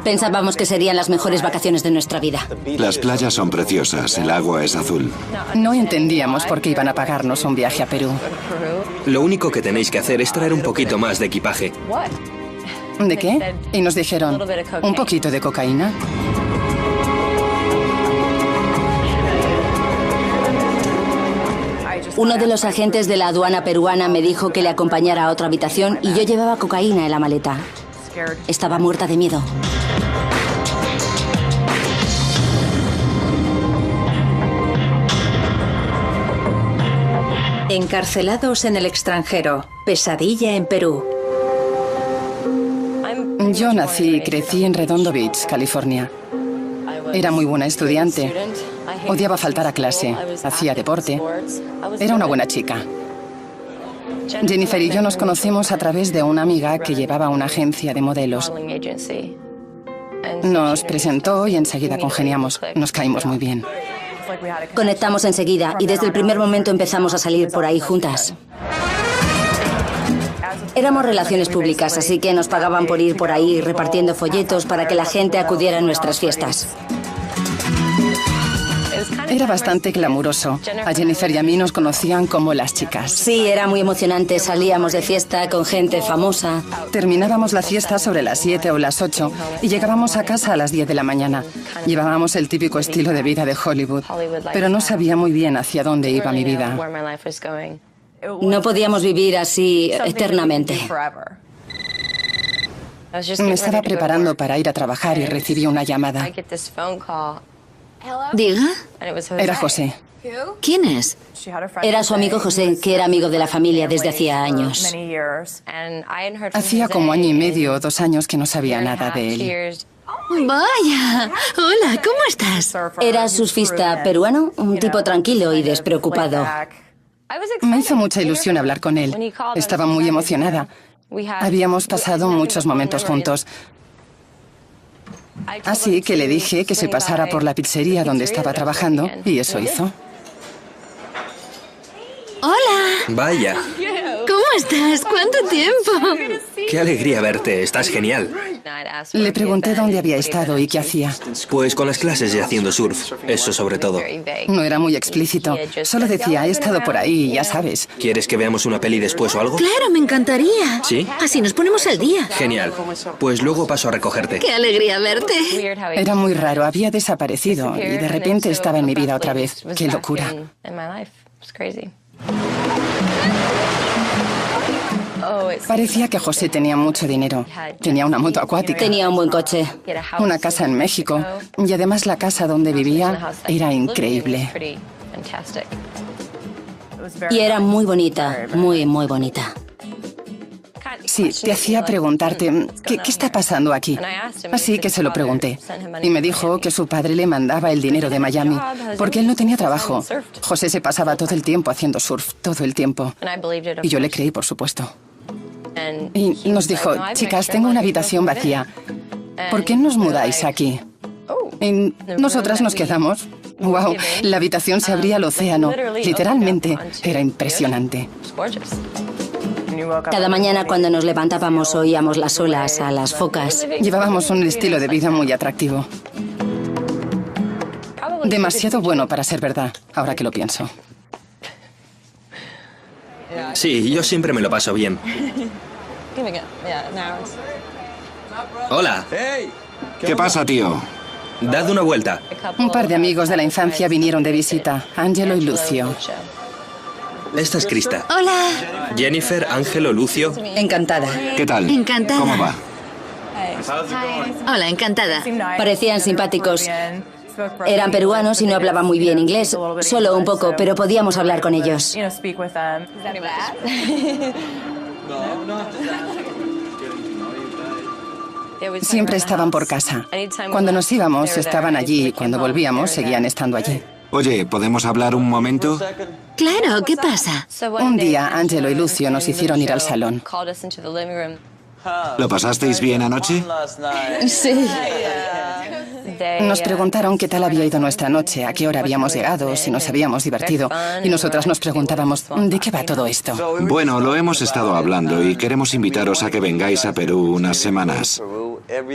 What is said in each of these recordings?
Pensábamos que serían las mejores vacaciones de nuestra vida. Las playas son preciosas, el agua es azul. No entendíamos por qué iban a pagarnos un viaje a Perú. Lo único que tenéis que hacer es traer un poquito más de equipaje. ¿De qué? Y nos dijeron, ¿un poquito de cocaína? Uno de los agentes de la aduana peruana me dijo que le acompañara a otra habitación y yo llevaba cocaína en la maleta. Estaba muerta de miedo. Encarcelados en el extranjero. Pesadilla en Perú. Yo nací y crecí en Redondo Beach, California. Era muy buena estudiante. Odiaba faltar a clase. Hacía deporte. Era una buena chica. Jennifer y yo nos conocimos a través de una amiga que llevaba una agencia de modelos. Nos presentó y enseguida congeniamos. Nos caímos muy bien. Conectamos enseguida y desde el primer momento empezamos a salir por ahí juntas. Éramos relaciones públicas, así que nos pagaban por ir por ahí repartiendo folletos para que la gente acudiera a nuestras fiestas. Era bastante glamuroso. A Jennifer y a mí nos conocían como las chicas. Sí, era muy emocionante. Salíamos de fiesta con gente famosa. Terminábamos la fiesta sobre las 7 o las 8 y llegábamos a casa a las 10 de la mañana. Llevábamos el típico estilo de vida de Hollywood, pero no sabía muy bien hacia dónde iba mi vida. No podíamos vivir así eternamente. Me estaba preparando para ir a trabajar y recibí una llamada. Diga. Era José. ¿Quién es? Era su amigo José, que era amigo de la familia desde hacía años. Hacía como año y medio o 2 años que no sabía nada de él. Vaya. Hola, ¿cómo estás? Era surfista peruano, un tipo tranquilo y despreocupado. Me hizo mucha ilusión hablar con él. Estaba muy emocionada. Habíamos pasado muchos momentos juntos. Así que le dije que se pasara por la pizzería donde estaba trabajando y eso hizo. Hola. Vaya. ¿Cómo estás? ¿Cuánto tiempo? Qué alegría verte, estás genial. Le pregunté dónde había estado y qué hacía. Pues con las clases y haciendo surf, eso sobre todo. No era muy explícito. Solo decía, he estado por ahí, ya sabes. ¿Quieres que veamos una peli después o algo? Claro, me encantaría. ¿Sí? Así nos ponemos al día. Genial. Pues luego paso a recogerte. Qué alegría verte. Era muy raro, había desaparecido y de repente estaba en mi vida otra vez. ¡Qué locura! Parecía que José tenía mucho dinero. Tenía una moto acuática. Tenía un buen coche. Una casa en México. Y además la casa donde vivía era increíble. Y era muy bonita, muy, muy bonita. Sí, te hacía preguntarte, ¿qué está pasando aquí? Así que se lo pregunté. Y me dijo que su padre le mandaba el dinero de Miami, porque él no tenía trabajo. José se pasaba todo el tiempo haciendo surf, todo el tiempo. Y yo le creí, por supuesto. Y nos dijo, chicas, tengo una habitación vacía. ¿Por qué no os mudáis aquí? Y nosotras nos quedamos. ¡Wow! La habitación se abría al océano. Literalmente, era impresionante. Cada mañana cuando nos levantábamos oíamos las olas, a las focas. Llevábamos un estilo de vida muy atractivo. Demasiado bueno para ser verdad, ahora que lo pienso. Sí, yo siempre me lo paso bien. Hola. ¿Qué pasa, tío? Dad una vuelta. Un par de amigos de la infancia vinieron de visita, Ángelo y Lucio. Esta es Krista. Hola. Jennifer, Ángelo, Lucio. Encantada. ¿Qué tal? Encantada. ¿Cómo va? Hola, encantada. Parecían simpáticos. Eran peruanos y no hablaban muy bien inglés, solo un poco, pero podíamos hablar con ellos. Siempre estaban por casa. Cuando nos íbamos, estaban allí y cuando volvíamos, seguían estando allí. Oye, ¿podemos hablar un momento? Claro, ¿qué pasa? Un día, Ángelo y Lucio nos hicieron ir al salón. ¿Lo pasasteis bien anoche? Sí. Nos preguntaron qué tal había ido nuestra noche, a qué hora habíamos llegado, si nos habíamos divertido. Y nosotras nos preguntábamos, ¿de qué va todo esto? Bueno, lo hemos estado hablando y queremos invitaros a que vengáis a Perú unas semanas.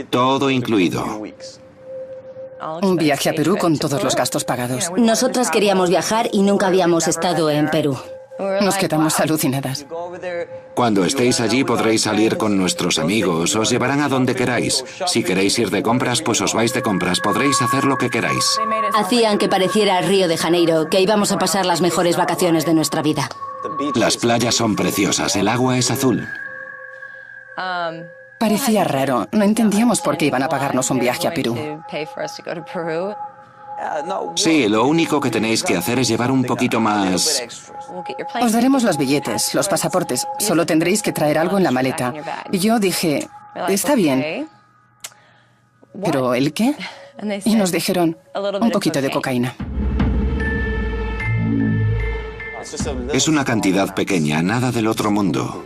Todo incluido. Un viaje a Perú con todos los gastos pagados. Nosotras queríamos viajar y nunca habíamos estado en Perú. Nos quedamos alucinadas. Cuando estéis allí podréis salir con nuestros amigos, os llevarán a donde queráis. Si queréis ir de compras, pues os vais de compras, podréis hacer lo que queráis. Hacían que pareciera Río de Janeiro, que íbamos a pasar las mejores vacaciones de nuestra vida. Las playas son preciosas, el agua es azul. Parecía raro, no entendíamos por qué iban a pagarnos un viaje a Perú. Sí, lo único que tenéis que hacer es llevar un poquito más. Os daremos los billetes, los pasaportes, solo tendréis que traer algo en la maleta. Y yo dije, está bien. ¿Pero el qué? Y nos dijeron, un poquito de cocaína. Es una cantidad pequeña, nada del otro mundo.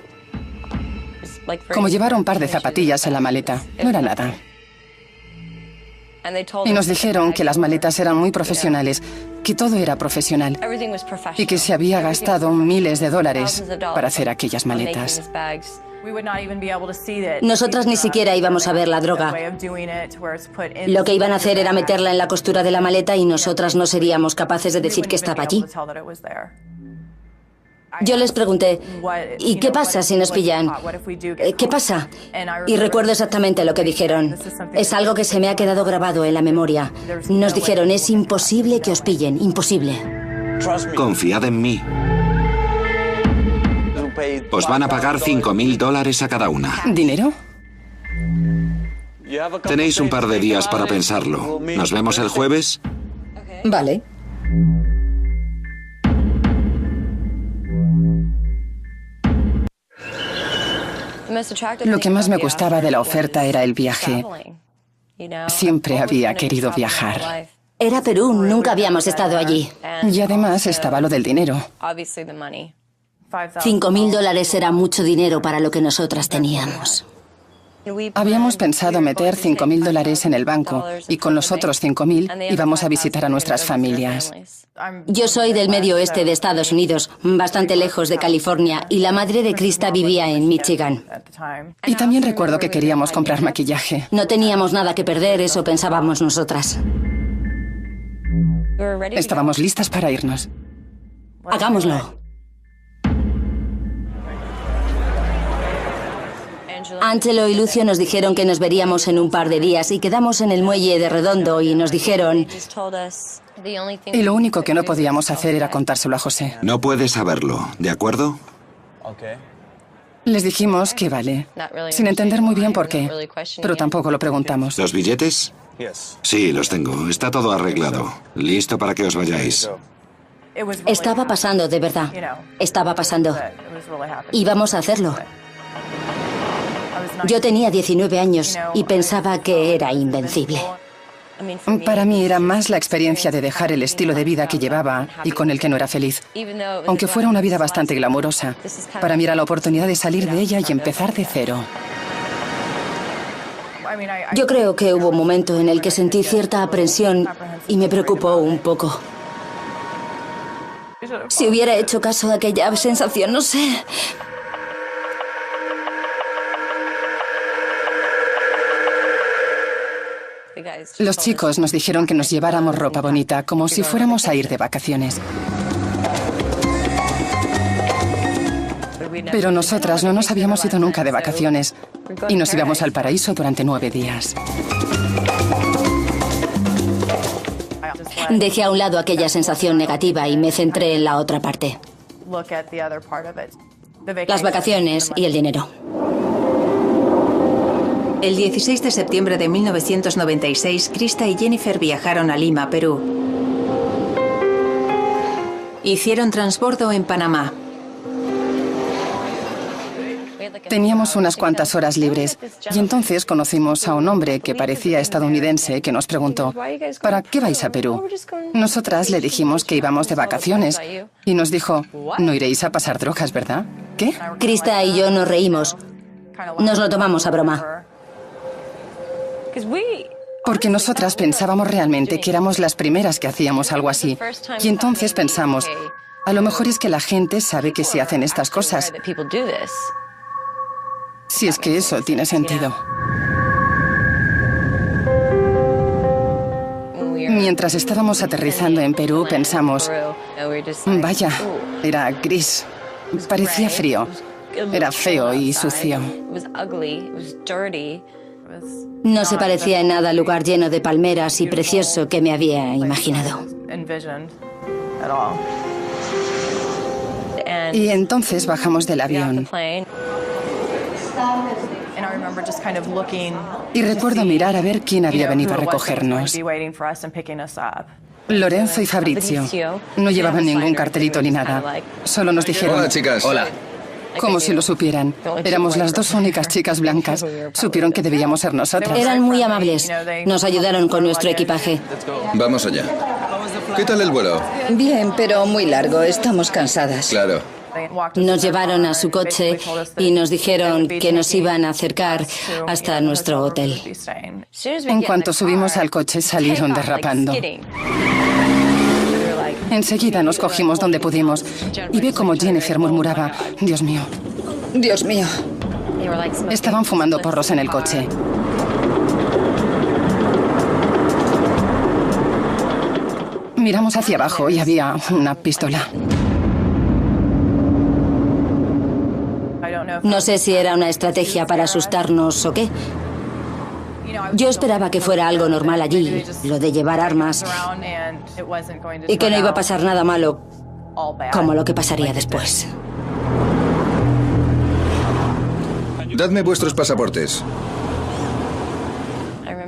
Como llevar un par de zapatillas en la maleta, no era nada. Y nos dijeron que las maletas eran muy profesionales, que todo era profesional y que se había gastado miles de dólares para hacer aquellas maletas. Nosotras ni siquiera íbamos a ver la droga. Lo que iban a hacer era meterla en la costura de la maleta y nosotras no seríamos capaces de decir que estaba allí. Yo les pregunté, ¿y qué pasa si nos pillan? ¿Qué pasa? Y recuerdo exactamente lo que dijeron. Es algo que se me ha quedado grabado en la memoria. Nos dijeron, es imposible que os pillen, imposible. Confiad en mí. Os van a pagar $5.000 a cada una. ¿Dinero? Tenéis un par de días para pensarlo. ¿Nos vemos el jueves? Vale. Lo que más me gustaba de la oferta era el viaje. Siempre había querido viajar. Era Perú, nunca habíamos estado allí. Y además estaba lo del dinero. $5.000 era mucho dinero para lo que nosotras teníamos. Habíamos pensado meter $5.000 en el banco y con los otros 5.000 íbamos a visitar a nuestras familias. Yo soy del medio oeste de Estados Unidos, bastante lejos de California, y la madre de Krista vivía en Michigan. Y también recuerdo que queríamos comprar maquillaje. No teníamos nada que perder, eso pensábamos nosotras. Estábamos listas para irnos. Hagámoslo. Angelo y Lucio nos dijeron que nos veríamos en un par de días y quedamos en el muelle de Redondo y nos dijeron... Y lo único que no podíamos hacer era contárselo a José. No puedes saberlo, ¿de acuerdo? Les dijimos que vale, sin entender muy bien por qué, pero tampoco lo preguntamos. ¿Los billetes? Sí, los tengo. Está todo arreglado. Listo para que os vayáis. Estaba pasando, de verdad. Estaba pasando. Íbamos a hacerlo. Yo tenía 19 años y pensaba que era invencible. Para mí era más la experiencia de dejar el estilo de vida que llevaba y con el que no era feliz. Aunque fuera una vida bastante glamurosa, para mí era la oportunidad de salir de ella y empezar de cero. Yo creo que hubo un momento en el que sentí cierta aprensión y me preocupó un poco. Si hubiera hecho caso a aquella sensación, no sé. Los chicos nos dijeron que nos lleváramos ropa bonita, como si fuéramos a ir de vacaciones. Pero nosotras no nos habíamos ido nunca de vacaciones y nos íbamos al paraíso durante 9 días. Dejé a un lado aquella sensación negativa y me centré en la otra parte. Las vacaciones y el dinero. El 16 de septiembre de 1996, Krista y Jennifer viajaron a Lima, Perú. Hicieron transbordo en Panamá. Teníamos unas cuantas horas libres y entonces conocimos a un hombre que parecía estadounidense que nos preguntó, ¿para qué vais a Perú? Nosotras le dijimos que íbamos de vacaciones y nos dijo, no iréis a pasar drogas, ¿verdad? ¿Qué? Krista y yo nos reímos. Nos lo tomamos a broma. Porque nosotras pensábamos realmente que éramos las primeras que hacíamos algo así. Y entonces pensamos, a lo mejor es que la gente sabe que se hacen estas cosas. Si es que eso tiene sentido. Mientras estábamos aterrizando en Perú, pensamos, vaya, era gris, parecía frío, era feo y sucio. No se parecía en nada al lugar lleno de palmeras y precioso que me había imaginado. Y entonces bajamos del avión. Y recuerdo mirar a ver quién había venido a recogernos. Lorenzo y Fabrizio. No llevaban ningún cartelito ni nada. Solo nos dijeron... Hola, chicas. Hola. Como si lo supieran. Éramos las dos únicas chicas blancas. Supieron que debíamos ser nosotras. Eran muy amables. Nos ayudaron con nuestro equipaje. Vamos allá. ¿Qué tal el vuelo? Bien, pero muy largo. Estamos cansadas. Claro. Nos llevaron a su coche y nos dijeron que nos iban a acercar hasta nuestro hotel. En cuanto subimos al coche, salieron derrapando. Enseguida nos cogimos donde pudimos y vi como Jennifer murmuraba, Dios mío. Dios mío. Estaban fumando porros en el coche. Miramos hacia abajo y había una pistola. No sé si era una estrategia para asustarnos o qué. Yo esperaba que fuera algo normal allí, lo de llevar armas, y que no iba a pasar nada malo como lo que pasaría después. Dadme vuestros pasaportes.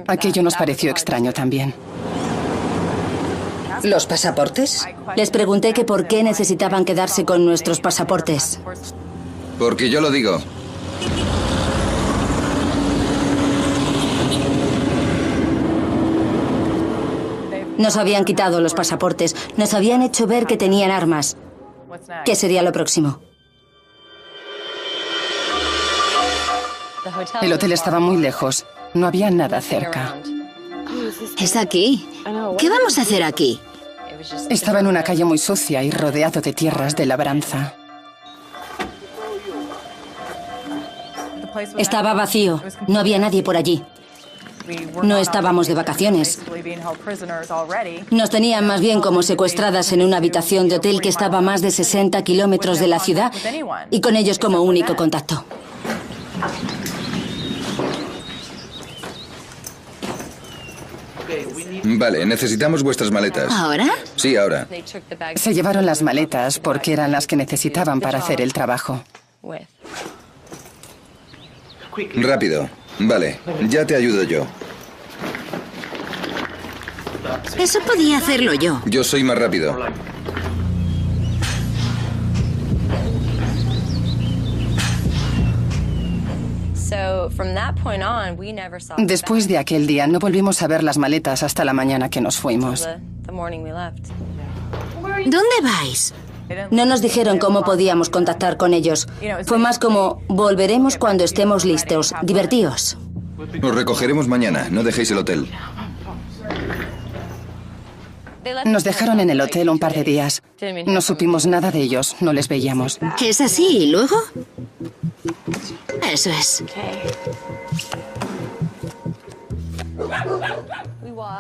Aquello nos pareció extraño también. ¿Los pasaportes? Les pregunté que por qué necesitaban quedarse con nuestros pasaportes. Porque yo lo digo. Nos habían quitado los pasaportes, nos habían hecho ver que tenían armas. ¿Qué sería lo próximo? El hotel estaba muy lejos. No había nada cerca. Es aquí. ¿Qué vamos a hacer aquí? Estaba en una calle muy sucia y rodeado de tierras de labranza. Estaba vacío, no había nadie por allí. No estábamos de vacaciones. Nos tenían más bien como secuestradas en una habitación de hotel que estaba a más de 60 kilómetros de la ciudad y con ellos como único contacto. Vale, necesitamos vuestras maletas. ¿Ahora? Sí, ahora. Se llevaron las maletas porque eran las que necesitaban para hacer el trabajo. Rápido. Vale, ya te ayudo yo. Eso podía hacerlo yo. Yo soy más rápido. Después de aquel día no volvimos a ver las maletas hasta la mañana que nos fuimos. ¿Dónde vais? No nos dijeron cómo podíamos contactar con ellos. Fue más como, volveremos cuando estemos listos. Divertíos. Os recogeremos mañana. No dejéis el hotel. Nos dejaron en el hotel un par de días. No supimos nada de ellos, no les veíamos. ¿Es así y luego? Eso es.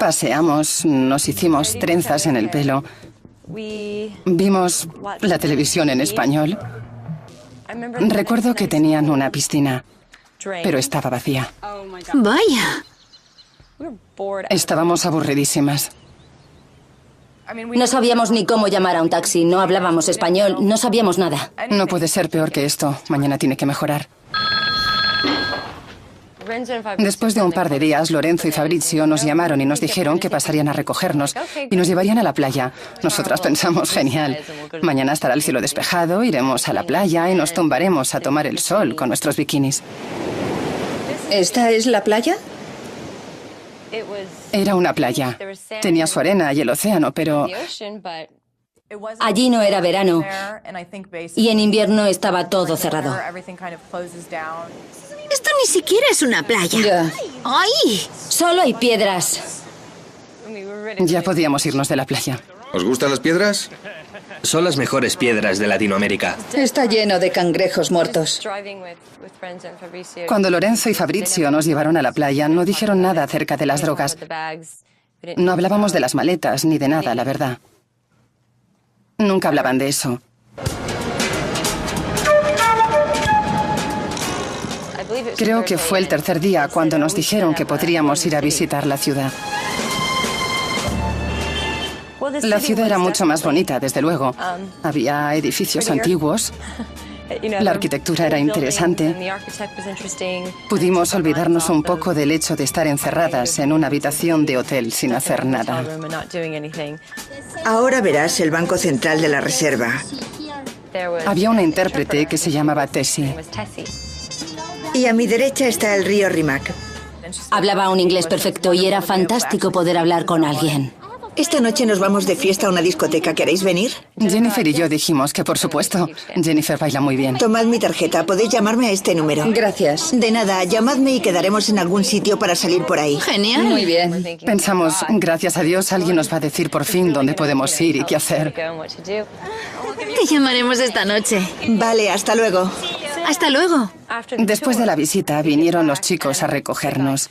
Paseamos, nos hicimos trenzas en el pelo. Vimos la televisión en español. Recuerdo que tenían una piscina, pero estaba vacía. Vaya. Estábamos aburridísimas. No sabíamos ni cómo llamar a un taxi, no hablábamos español, no sabíamos nada. No puede ser peor que esto. Mañana tiene que mejorar. Después de un par de días, Lorenzo y Fabrizio nos llamaron y nos dijeron que pasarían a recogernos y nos llevarían a la playa. Nosotras pensamos, genial. Mañana estará el cielo despejado, iremos a la playa y nos tumbaremos a tomar el sol con nuestros bikinis. ¿Esta es la playa? Era una playa. Tenía su arena y el océano, pero... Allí no era verano y en invierno estaba todo cerrado. Esto ni siquiera es una playa. Ya. ¡Ay! Solo hay piedras. Ya podíamos irnos de la playa. ¿Os gustan las piedras? Son las mejores piedras de Latinoamérica. Está lleno de cangrejos muertos. Cuando Lorenzo y Fabrizio nos llevaron a la playa, no dijeron nada acerca de las drogas. No hablábamos de las maletas ni de nada, la verdad. Nunca hablaban de eso. Creo que fue el tercer día cuando nos dijeron que podríamos ir a visitar la ciudad. La ciudad era mucho más bonita, desde luego. Había edificios antiguos. La arquitectura era interesante. Pudimos olvidarnos un poco del hecho de estar encerradas en una habitación de hotel sin hacer nada. Ahora verás el Banco Central de la Reserva. Había una intérprete que se llamaba Tessie. Y a mi derecha está el río Rimac. Hablaba un inglés perfecto y era fantástico poder hablar con alguien. Esta noche nos vamos de fiesta a una discoteca. ¿Queréis venir? Jennifer y yo dijimos que por supuesto. Jennifer baila muy bien. Tomad mi tarjeta. Podéis llamarme a este número. Gracias. De nada, llamadme y quedaremos en algún sitio para salir por ahí. Genial. Muy bien. Pensamos, gracias a Dios, alguien nos va a decir por fin dónde podemos ir y qué hacer. Te llamaremos esta noche. Vale, hasta luego. Hasta luego. Después de la visita vinieron los chicos a recogernos.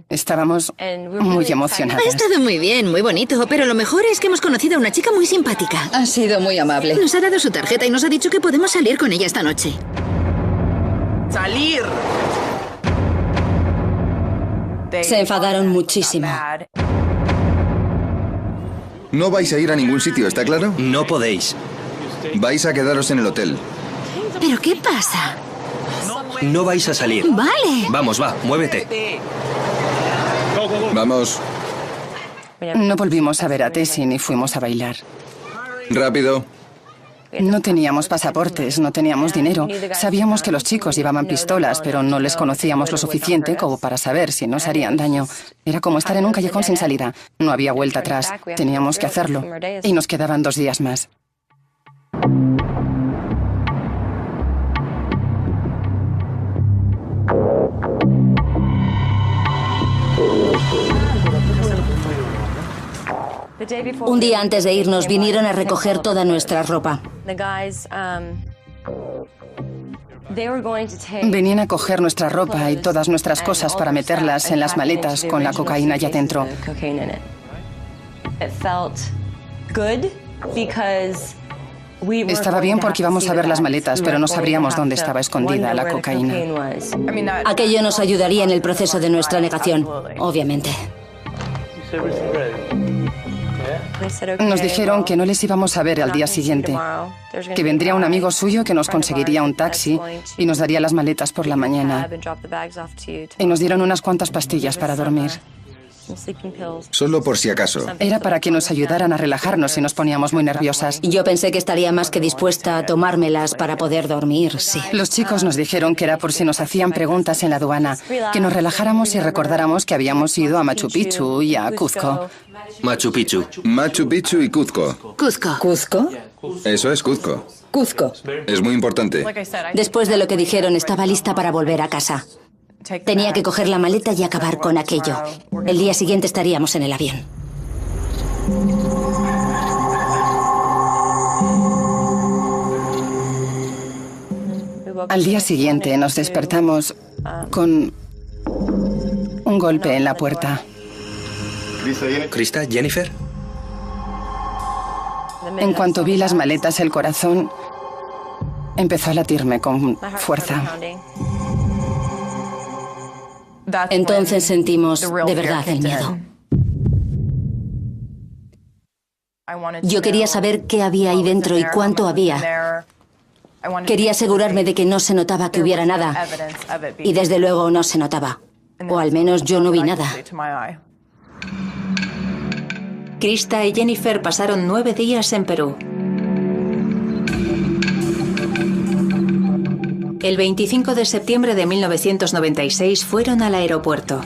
Estábamos muy Ha emocionadas. estado muy bien, muy bonito, pero lo mejor es que hemos conocido a una chica muy simpática. Ha sido muy amable. Nos ha dado su tarjeta y nos ha dicho que podemos salir con ella esta noche. ¡Salir! Se enfadaron muchísimo. No vais a ir a ningún sitio, ¿está claro? No podéis. Vais a quedaros en el hotel. ¿Pero qué pasa? No vais a salir. Vale. Vamos, va, muévete. Vamos, No volvimos a ver a Tessie ni fuimos a bailar. rápido. No teníamos pasaportes, no teníamos dinero. Sabíamos que los chicos llevaban pistolas, pero no les conocíamos lo suficiente como para saber si nos harían daño. Era como estar en un callejón sin salida. No había vuelta atrás. Teníamos que hacerlo. Y nos quedaban 2 días más. Un día antes de irnos vinieron a recoger toda nuestra ropa. Venían a coger nuestra ropa y todas nuestras cosas para meterlas en las maletas con la cocaína ya dentro. Estaba bien porque íbamos a ver las maletas, pero no sabríamos dónde estaba escondida la cocaína. Aquello nos ayudaría en el proceso de nuestra negación, obviamente. Nos dijeron que no les íbamos a ver al día siguiente, que vendría un amigo suyo que nos conseguiría un taxi y nos daría las maletas por la mañana. Y nos dieron unas cuantas pastillas para dormir. Solo por si acaso. Era para que nos ayudaran a relajarnos si nos poníamos muy nerviosas. Yo pensé que estaría más que dispuesta a tomármelas para poder dormir, sí. Los chicos nos dijeron que era por si nos hacían preguntas en la aduana, que nos relajáramos y recordáramos que habíamos ido a Machu Picchu y a Cuzco. Machu Picchu. Machu Picchu y Cuzco. Cuzco. ¿Cuzco? Eso es Cuzco. Cuzco. Es muy importante. Después de lo que dijeron, estaba lista para volver a casa. Tenía que coger la maleta y acabar con aquello. El día siguiente estaríamos en el avión. Al día siguiente nos despertamos con un golpe en la puerta. ¿Krista? ¿Jennifer? En cuanto vi las maletas, el corazón empezó a latirme con fuerza. Entonces sentimos de verdad el miedo. Yo quería saber qué había ahí dentro y cuánto había. Quería asegurarme de que no se notaba que hubiera nada. Y desde luego no se notaba. O al menos yo no vi nada. Krista y Jennifer pasaron 9 días en Perú. El 25 de septiembre de 1996 fueron al aeropuerto.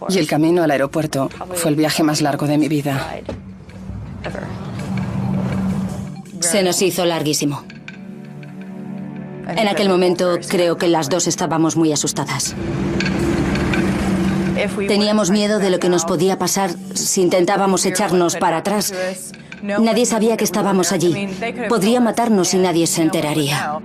Y el camino al aeropuerto fue el viaje más largo de mi vida. Se nos hizo larguísimo. En aquel momento creo que las dos estábamos muy asustadas. Teníamos miedo de lo que nos podía pasar si intentábamos echarnos para atrás. Nadie sabía que estábamos allí. Podría matarnos y nadie se enteraría.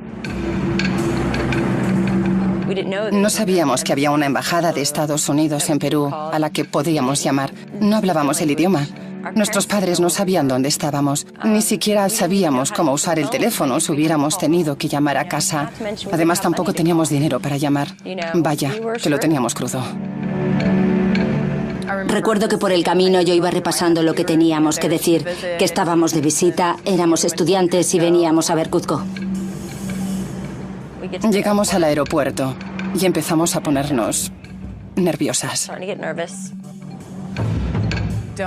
No sabíamos que había una embajada de Estados Unidos en Perú a la que podíamos llamar. No hablábamos el idioma. Nuestros padres no sabían dónde estábamos. Ni siquiera sabíamos cómo usar el teléfono si hubiéramos tenido que llamar a casa. Además, tampoco teníamos dinero para llamar. Vaya, que lo teníamos crudo. Recuerdo que por el camino yo iba repasando lo que teníamos que decir, que estábamos de visita, éramos estudiantes y veníamos a ver Cuzco. Llegamos al aeropuerto y empezamos a ponernos nerviosas.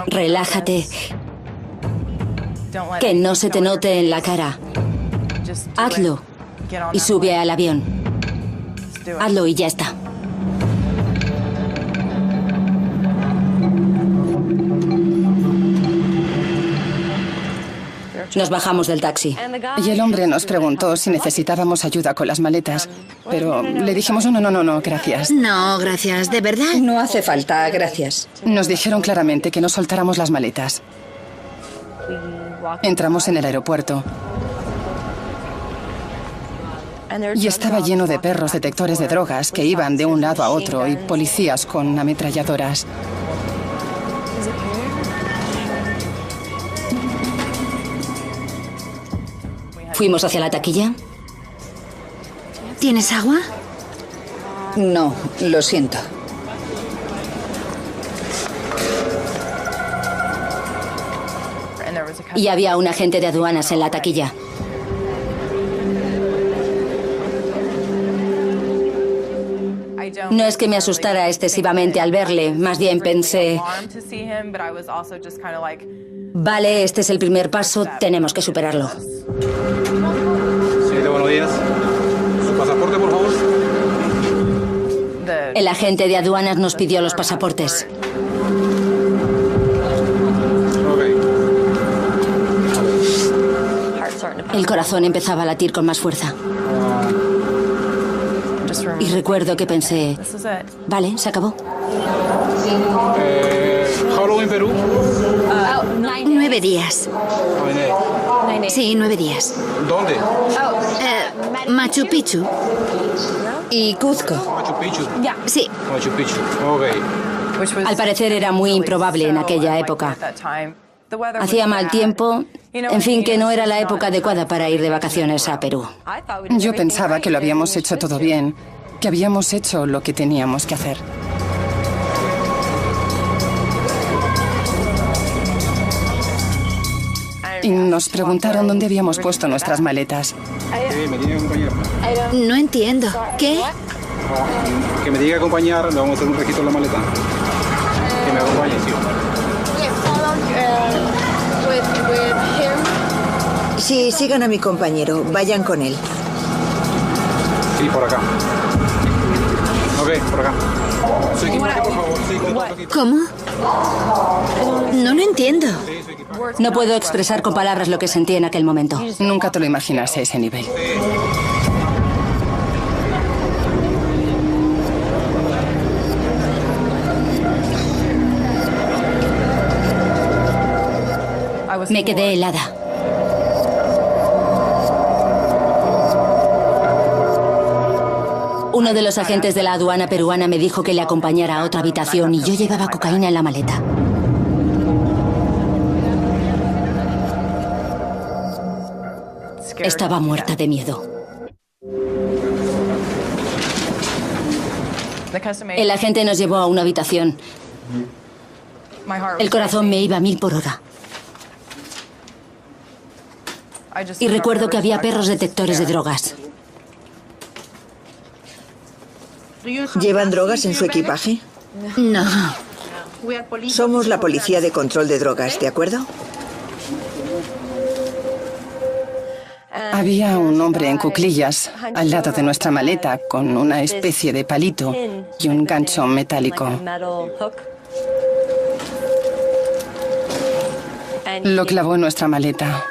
Relájate. Que no se te note en la cara. Hazlo y sube al avión. Hazlo y ya está. Nos bajamos del taxi. Y el hombre nos preguntó si necesitábamos ayuda con las maletas. Pero le dijimos, no, gracias. No, gracias, ¿de verdad? No hace falta, gracias. Nos dijeron claramente que no soltáramos las maletas. Entramos en el aeropuerto. Y estaba lleno de perros detectores de drogas que iban de un lado a otro y policías con ametralladoras. Fuimos hacia la taquilla. ¿Tienes agua? No, lo siento. Y había un agente de aduanas en la taquilla. No es que me asustara excesivamente al verle, más bien pensé, vale, este es el primer paso, tenemos que superarlo. Señorita, buenos días. ¿Su pasaporte, por favor? El agente de aduanas nos pidió los pasaportes. El corazón empezaba a latir con más fuerza. Y recuerdo que pensé, vale, se acabó. ¿How long en Perú? 9 días. Sí, 9 días. ¿Dónde? Machu Picchu. ¿Y Cuzco? Machu Picchu. Sí. Machu Picchu. Ok. Al parecer era muy improbable en aquella época. Hacía mal tiempo, en fin, que no era la época adecuada para ir de vacaciones a Perú. Yo pensaba que lo habíamos hecho todo bien, que habíamos hecho lo que teníamos que hacer. Y nos preguntaron dónde habíamos puesto nuestras maletas. Me tiene que acompañar. No entiendo. ¿Qué? Que me tiene que acompañar, le vamos a hacer un registro en la maleta. Que me acompañe, sí. Sí, sigan a mi compañero. Vayan con él. Sí, por acá. Ok, por acá. Su equipaje, por favor. Sí, contacto aquí. ¿Cómo? No lo entiendo. No puedo expresar con palabras lo que sentí en aquel momento. Nunca te lo imaginas a ese nivel. Me quedé helada. Uno de los agentes de la aduana peruana me dijo que le acompañara a otra habitación y yo llevaba cocaína en la maleta. Estaba muerta de miedo. El agente nos llevó a una habitación. El corazón me iba a 1000 por hora. Y recuerdo que había perros detectores de drogas. ¿Llevan drogas en su equipaje? No. Somos la policía de control de drogas, ¿de acuerdo? Había un hombre en cuclillas al lado de nuestra maleta con una especie de palito y un gancho metálico. Lo clavó en nuestra maleta.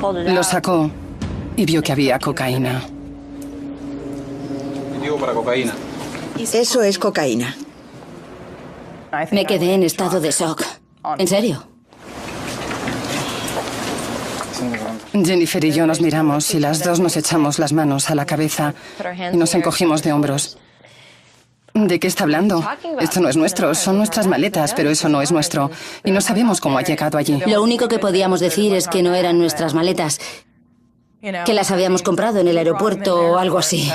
Lo sacó y vio que había cocaína. Para cocaína. Eso es cocaína. Me quedé en estado de shock. ¿En serio? Jennifer y yo nos miramos y las dos nos echamos las manos a la cabeza y nos encogimos de hombros. ¿De qué está hablando? Esto no es nuestro, son nuestras maletas, pero eso no es nuestro. Y no sabemos cómo ha llegado allí. Lo único que podíamos decir es que no eran nuestras maletas, que las habíamos comprado en el aeropuerto o algo así.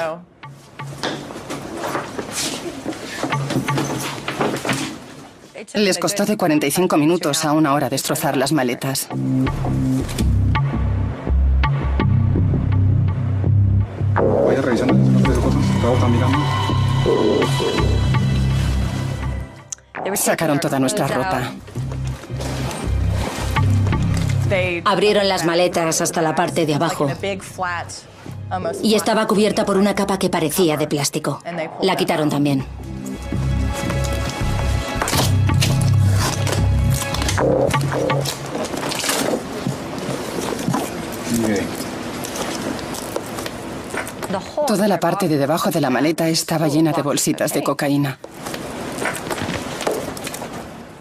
Les costó de 45 minutos a 1 hora destrozar las maletas. Vaya revisando las cosas. Estaba mirando. Sacaron toda nuestra ropa. Abrieron las maletas hasta la parte de abajo y estaba cubierta por una capa que parecía de plástico. La quitaron también. Toda la parte de debajo de la maleta estaba llena de bolsitas de cocaína.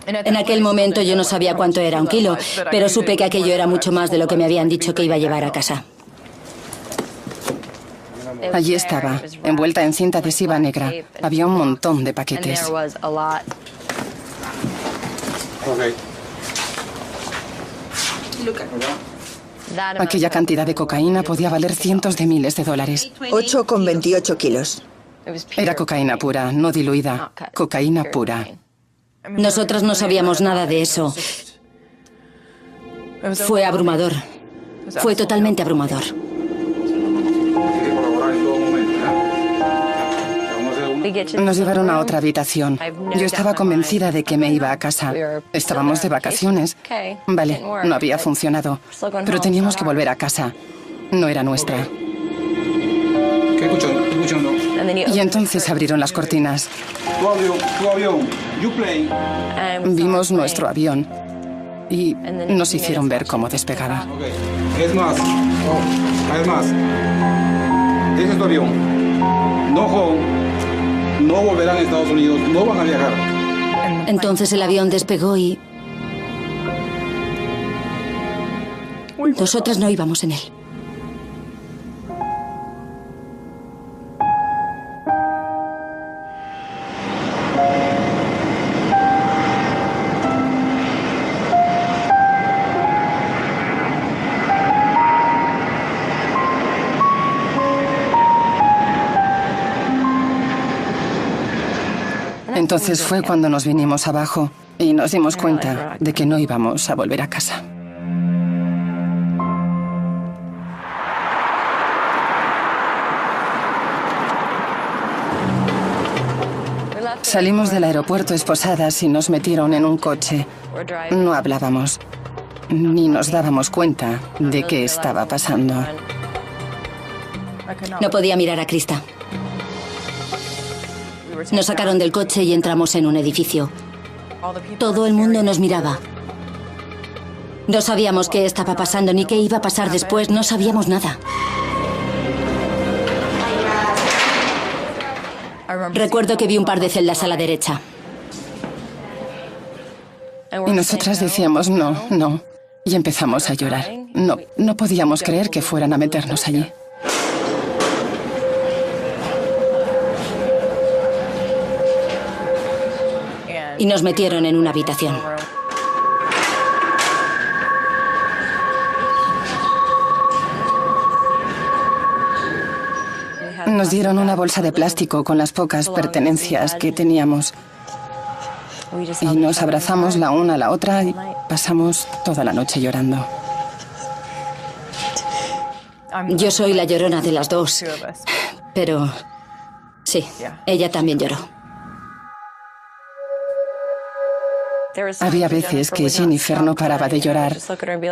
En aquel momento yo no sabía cuánto era 1 kilo, pero supe que aquello era mucho más de lo que me habían dicho que iba a llevar a casa. Allí estaba, envuelta en cinta adhesiva negra. Había un montón de paquetes. Aquella cantidad de cocaína podía valer cientos de miles de dólares. 8,28 kilos. Era cocaína pura, no diluida. Cocaína pura. Nosotras no sabíamos nada de eso. Fue abrumador. Fue totalmente abrumador. Nos llevaron a otra habitación. Yo estaba convencida de que me iba a casa. Estábamos de vacaciones. Vale, no había funcionado. Pero teníamos que volver a casa. No era nuestra. ¿Qué escuchando? Y entonces abrieron las cortinas. Tu avión. You plane. Vimos nuestro avión. Y nos hicieron ver cómo despegaba. Es más. Es más. Ese es tu avión. No home. No volverán a Estados Unidos, no van a viajar. Entonces el avión despegó y... nosotras no íbamos en él. Entonces fue cuando nos vinimos abajo y nos dimos cuenta de que no íbamos a volver a casa. Salimos del aeropuerto esposadas y nos metieron en un coche. No hablábamos, ni nos dábamos cuenta de qué estaba pasando. No podía mirar a Krista. Nos sacaron del coche y entramos en un edificio. Todo el mundo nos miraba. No sabíamos qué estaba pasando ni qué iba a pasar después. No sabíamos nada. Recuerdo que vi un par de celdas a la derecha. Y nosotras decíamos no, no. Y empezamos a llorar. No podíamos creer que fueran a meternos allí. Y nos metieron en una habitación. Nos dieron una bolsa de plástico con las pocas pertenencias que teníamos. Y nos abrazamos la una a la otra y pasamos toda la noche llorando. Yo soy la llorona de las dos. Pero sí, ella también lloró. Había veces que Jennifer no paraba de llorar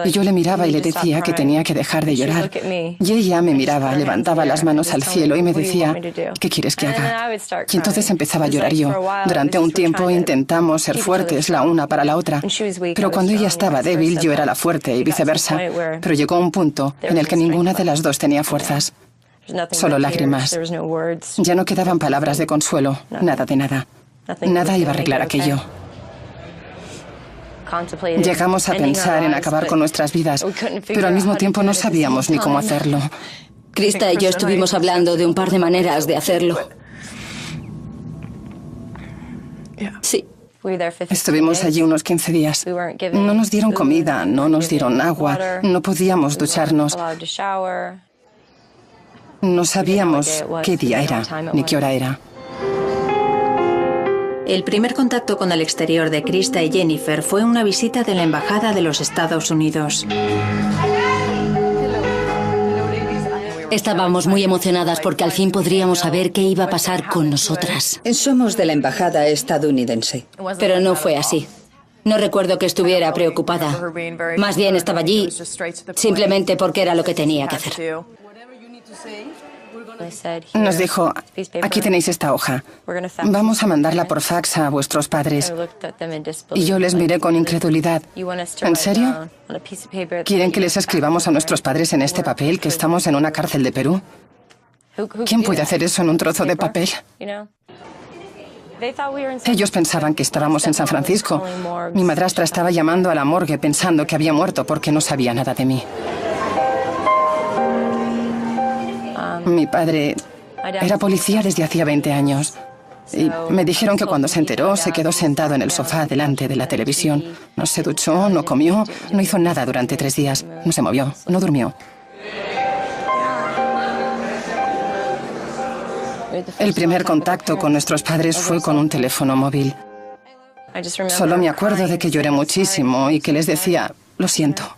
y yo le miraba y le decía que tenía que dejar de llorar. Y ella me miraba, levantaba las manos al cielo y me decía, ¿qué quieres que haga? Y entonces empezaba a llorar yo. Durante un tiempo intentamos ser fuertes la una para la otra, pero cuando ella estaba débil yo era la fuerte y viceversa. Pero llegó un punto en el que ninguna de las dos tenía fuerzas. Solo lágrimas. Ya no quedaban palabras de consuelo, nada de nada. Nada iba a arreglar aquello. Llegamos a pensar en acabar con nuestras vidas, pero al mismo tiempo no sabíamos ni cómo hacerlo. Krista y yo estuvimos hablando de un par de maneras de hacerlo. Sí. Estuvimos allí unos 15 días. No nos dieron comida, no nos dieron agua, no podíamos ducharnos. No sabíamos qué día era, ni qué hora era. El primer contacto con el exterior de Krista y Jennifer fue una visita de la Embajada de los Estados Unidos. Estábamos muy emocionadas porque al fin podríamos saber qué iba a pasar con nosotras. Somos de la embajada estadounidense. Pero no fue así. No recuerdo que estuviera preocupada. Más bien estaba allí simplemente porque era lo que tenía que hacer. Nos dijo, aquí tenéis esta hoja. Vamos a mandarla por fax a vuestros padres. Y yo les miré con incredulidad. ¿En serio? ¿Quieren que les escribamos a nuestros padres en este papel que estamos en una cárcel de Perú? ¿Quién puede hacer eso en un trozo de papel? Ellos pensaban que estábamos en San Francisco. Mi madrastra estaba llamando a la morgue pensando que había muerto porque no sabía nada de mí. Mi padre era policía desde hacía 20 años. Y me dijeron que cuando se enteró se quedó sentado en el sofá delante de la televisión. No se duchó, no comió, no hizo nada durante 3 días. No se movió, no durmió. El primer contacto con nuestros padres fue con un teléfono móvil. Solo me acuerdo de que lloré muchísimo y que les decía, lo siento.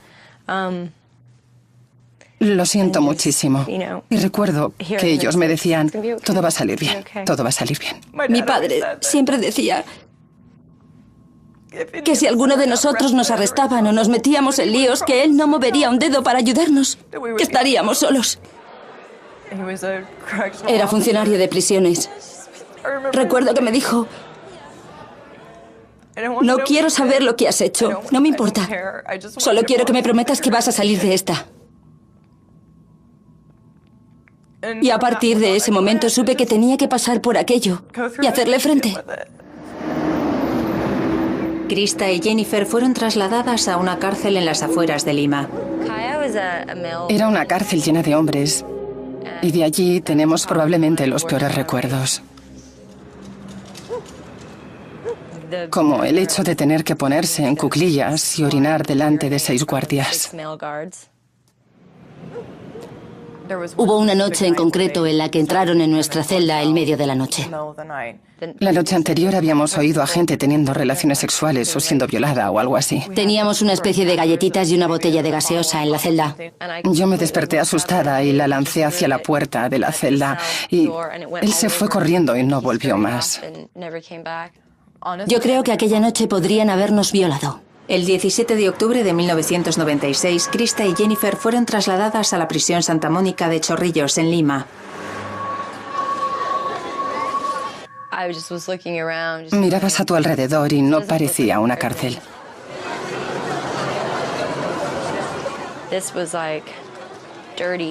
Lo siento muchísimo. Y recuerdo que ellos me decían, todo va a salir bien, todo va a salir bien. Mi padre siempre decía que si alguno de nosotros nos arrestaban o nos metíamos en líos, que él no movería un dedo para ayudarnos, que estaríamos solos. Era funcionario de prisiones. Recuerdo que me dijo, no quiero saber lo que has hecho, no me importa. Solo quiero que me prometas que vas a salir de esta. Y a partir de ese momento supe que tenía que pasar por aquello y hacerle frente. Krista y Jennifer fueron trasladadas a una cárcel en las afueras de Lima. Era una cárcel llena de hombres y de allí tenemos probablemente los peores recuerdos. Como el hecho de tener que ponerse en cuclillas y orinar delante de 6 guardias. Hubo una noche en concreto en la que entraron en nuestra celda en medio de la noche. La noche anterior habíamos oído a gente teniendo relaciones sexuales o siendo violada o algo así. Teníamos una especie de galletitas y una botella de gaseosa en la celda. Yo me desperté asustada y la lancé hacia la puerta de la celda y él se fue corriendo y no volvió más. Yo creo que aquella noche podrían habernos violado. El 17 de octubre de 1996, Krista y Jennifer fueron trasladadas a la prisión Santa Mónica de Chorrillos, en Lima. Mirabas a tu alrededor y no parecía una cárcel.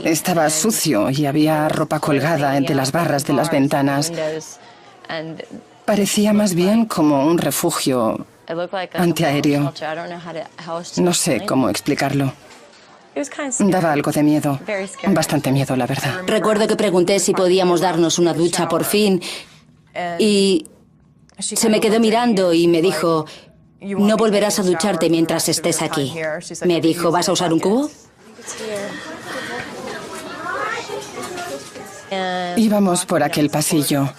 Estaba sucio y había ropa colgada entre las barras de las ventanas. Parecía más bien como un refugio antiaéreo. No sé cómo explicarlo. Daba algo de miedo. Bastante miedo, la verdad. Recuerdo que pregunté si podíamos darnos una ducha por fin y se me quedó mirando y me dijo, no volverás a ducharte mientras estés aquí. Me dijo, ¿vas a usar un cubo? Íbamos por aquel pasillo.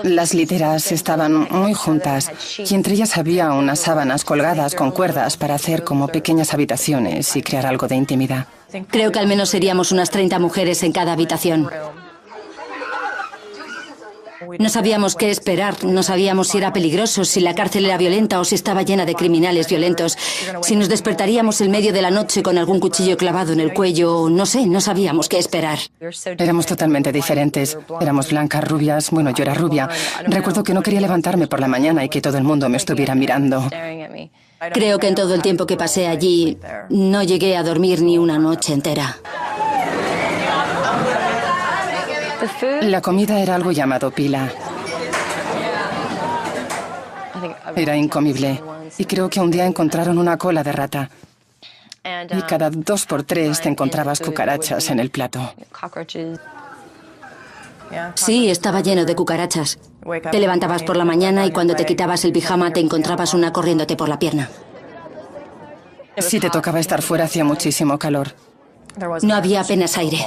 Las literas estaban muy juntas y entre ellas había unas sábanas colgadas con cuerdas para hacer como pequeñas habitaciones y crear algo de intimidad. Creo que al menos seríamos unas 30 mujeres en cada habitación. No sabíamos qué esperar, no sabíamos si era peligroso, si la cárcel era violenta o si estaba llena de criminales violentos. Si nos despertaríamos en medio de la noche con algún cuchillo clavado en el cuello, no sé, no sabíamos qué esperar. Éramos totalmente diferentes. Éramos blancas, rubias, bueno, yo era rubia. Recuerdo que no quería levantarme por la mañana y que todo el mundo me estuviera mirando. Creo que en todo el tiempo que pasé allí no llegué a dormir ni una noche entera. La comida era algo llamado pila. Era incomible. Y creo que un día encontraron una cola de rata. Y cada 2 por 3 te encontrabas cucarachas en el plato. Sí, estaba lleno de cucarachas. Te levantabas por la mañana y cuando te quitabas el pijama te encontrabas una corriéndote por la pierna. Si te tocaba estar fuera hacía muchísimo calor. No había apenas aire.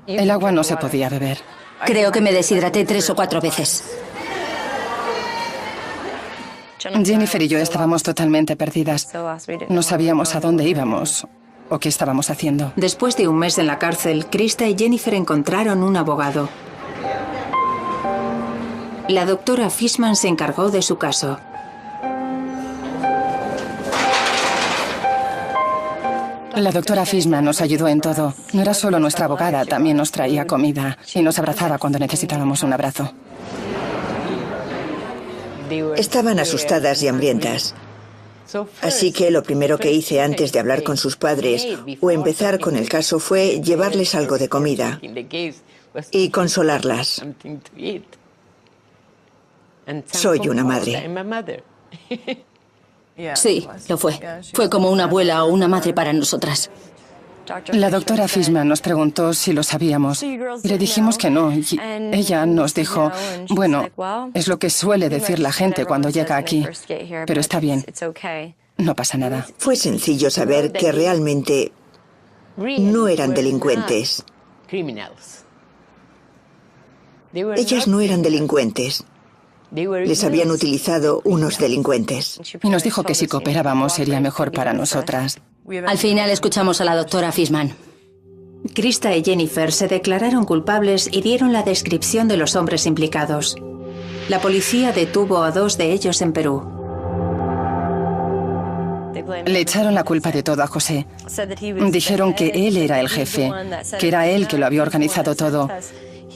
El agua no se podía beber. Creo que me deshidraté 3 o 4 veces. Jennifer y yo estábamos totalmente perdidas. No sabíamos a dónde íbamos o qué estábamos haciendo. Después de un mes en la cárcel, Krista y Jennifer encontraron un abogado. La doctora Fishman se encargó de su caso. La doctora Fishman nos ayudó en todo. No era solo nuestra abogada, también nos traía comida y nos abrazaba cuando necesitábamos un abrazo. Estaban asustadas y hambrientas. Así que lo primero que hice antes de hablar con sus padres o empezar con el caso fue llevarles algo de comida y consolarlas. Soy una madre. Sí, lo fue. Fue como una abuela o una madre para nosotras. La doctora Fishman nos preguntó si lo sabíamos y le dijimos que no. Y ella nos dijo, bueno, es lo que suele decir la gente cuando llega aquí, pero está bien, no pasa nada. Fue sencillo saber que realmente no eran delincuentes. Ellas no eran delincuentes. Les habían utilizado unos delincuentes. Y nos dijo que si cooperábamos sería mejor para nosotras. Al final escuchamos a la doctora Fishman. Krista y Jennifer se declararon culpables y dieron la descripción de los hombres implicados. La policía detuvo a 2 de ellos en Perú. Le echaron la culpa de todo a José. Dijeron que él era el jefe, que era él que lo había organizado todo,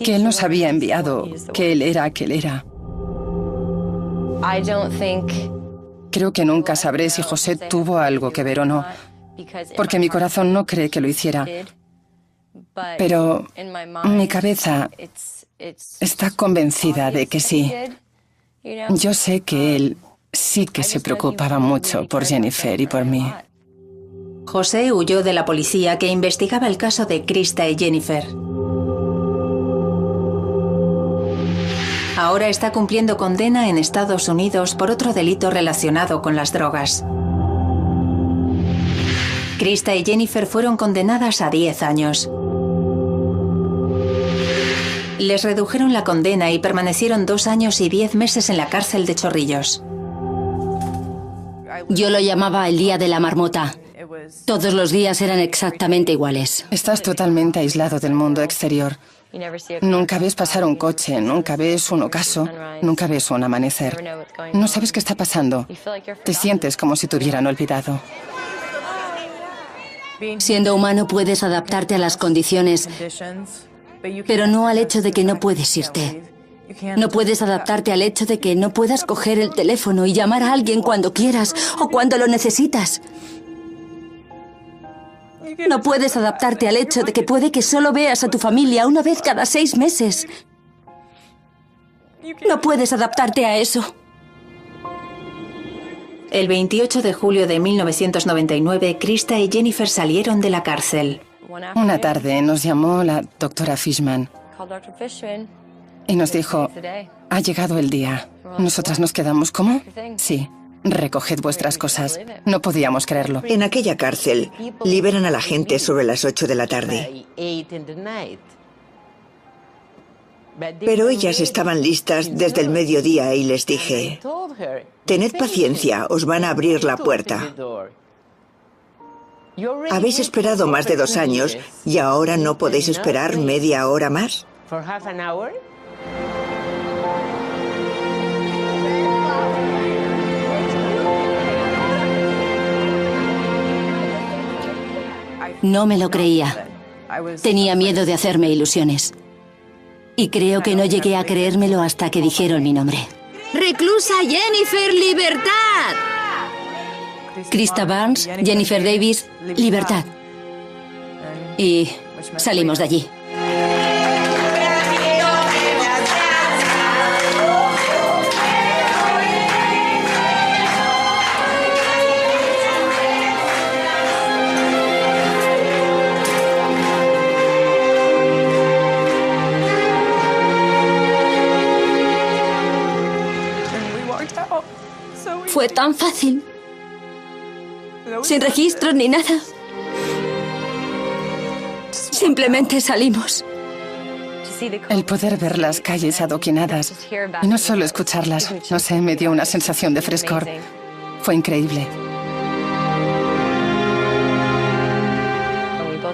que él nos había enviado, que él era aquel era. Creo que nunca sabré si José tuvo algo que ver o no, porque mi corazón no cree que lo hiciera. Pero mi cabeza está convencida de que sí. Yo sé que él sí que se preocupaba mucho por Jennifer y por mí. José huyó de la policía que investigaba el caso de Krista y Jennifer. Ahora está cumpliendo condena en Estados Unidos por otro delito relacionado con las drogas. Krista y Jennifer fueron condenadas a 10 años. Les redujeron la condena y permanecieron 2 años y 10 meses en la cárcel de Chorrillos. Yo lo llamaba el día de la marmota. Todos los días eran exactamente iguales. Estás totalmente aislado del mundo exterior. Nunca ves pasar un coche, nunca ves un ocaso, nunca ves un amanecer. No sabes qué está pasando. Te sientes como si te hubieran olvidado. Siendo humano puedes adaptarte a las condiciones, pero no al hecho de que no puedes irte. No puedes adaptarte al hecho de que no puedas coger el teléfono y llamar a alguien cuando quieras o cuando lo necesitas. No puedes adaptarte al hecho de que puede que solo veas a tu familia una vez cada 6 meses. No puedes adaptarte a eso. El 28 de julio de 1999, Krista y Jennifer salieron de la cárcel. Una tarde nos llamó la doctora Fishman y nos dijo, ha llegado el día. Nosotras nos quedamos, ¿cómo? Sí. Recoged vuestras cosas. No podíamos creerlo. En aquella cárcel, liberan a la gente sobre las 8 de la tarde. Pero ellas estaban listas desde el mediodía y les dije, tened paciencia, os van a abrir la puerta. Habéis esperado más de 2 años y ahora no podéis esperar media hora más. No me lo creía. Tenía miedo de hacerme ilusiones. Y creo que no llegué a creérmelo hasta que dijeron mi nombre. ¡Reclusa Jennifer, libertad! Krista Barnes, Jennifer Davis, libertad. Y salimos de allí. Fue tan fácil. Sin registros ni nada. Simplemente salimos. El poder ver las calles adoquinadas y no solo escucharlas, no sé, me dio una sensación de frescor. Fue increíble.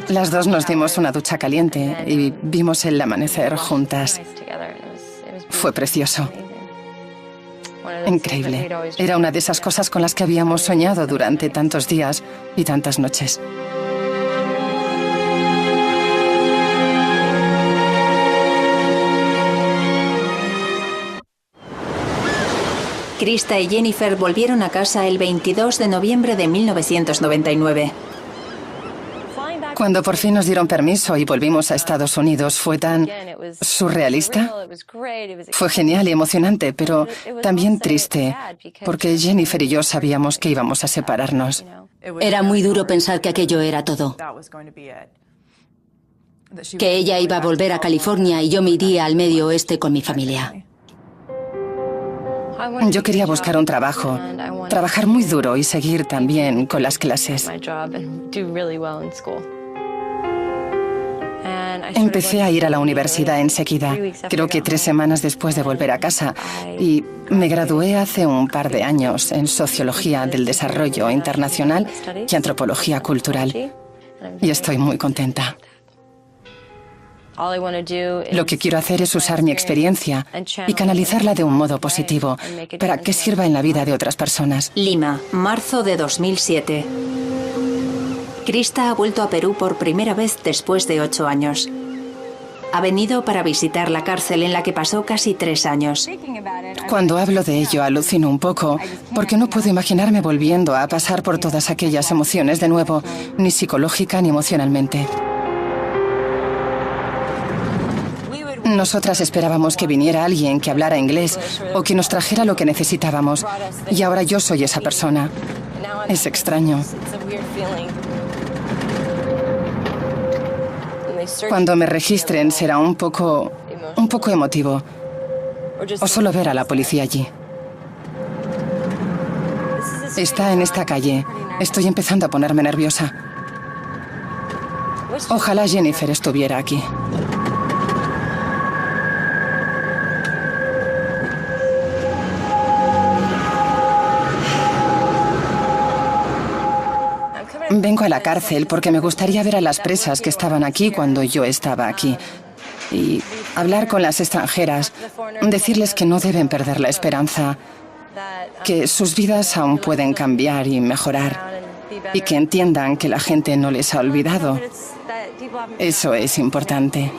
Las dos nos dimos una ducha caliente y vimos el amanecer juntas. Fue precioso. Increíble. Era una de esas cosas con las que habíamos soñado durante tantos días y tantas noches. Krista y Jennifer volvieron a casa el 22 de noviembre de 1999. Cuando por fin nos dieron permiso y volvimos a Estados Unidos, fue tan surrealista. Fue genial y emocionante, pero también triste, porque Jennifer y yo sabíamos que íbamos a separarnos. Era muy duro pensar que aquello era todo. Que ella iba a volver a California y yo me iría al Medio Oeste con mi familia. Yo quería buscar un trabajo, trabajar muy duro y seguir también con las clases. Empecé a ir a la universidad enseguida, creo que 3 semanas después de volver a casa, y me gradué hace un par de años en Sociología del Desarrollo Internacional y Antropología Cultural. Y estoy muy contenta. Lo que quiero hacer es usar mi experiencia y canalizarla de un modo positivo para que sirva en la vida de otras personas. Lima, marzo de 2007. Krista ha vuelto a Perú por primera vez después de 8 años. Ha venido para visitar la cárcel en la que pasó casi 3 años. Cuando hablo de ello alucino un poco, porque no puedo imaginarme volviendo a pasar por todas aquellas emociones de nuevo, ni psicológica ni emocionalmente. Nosotras esperábamos que viniera alguien que hablara inglés o que nos trajera lo que necesitábamos. Y ahora yo soy esa persona. Es extraño. Cuando me registren será un poco emotivo. O solo ver a la policía allí. Está en esta calle. Estoy empezando a ponerme nerviosa. Ojalá Jennifer estuviera aquí. Vengo a la cárcel porque me gustaría ver a las presas que estaban aquí cuando yo estaba aquí. Y hablar con las extranjeras, decirles que no deben perder la esperanza, que sus vidas aún pueden cambiar y mejorar, y que entiendan que la gente no les ha olvidado. Eso es importante.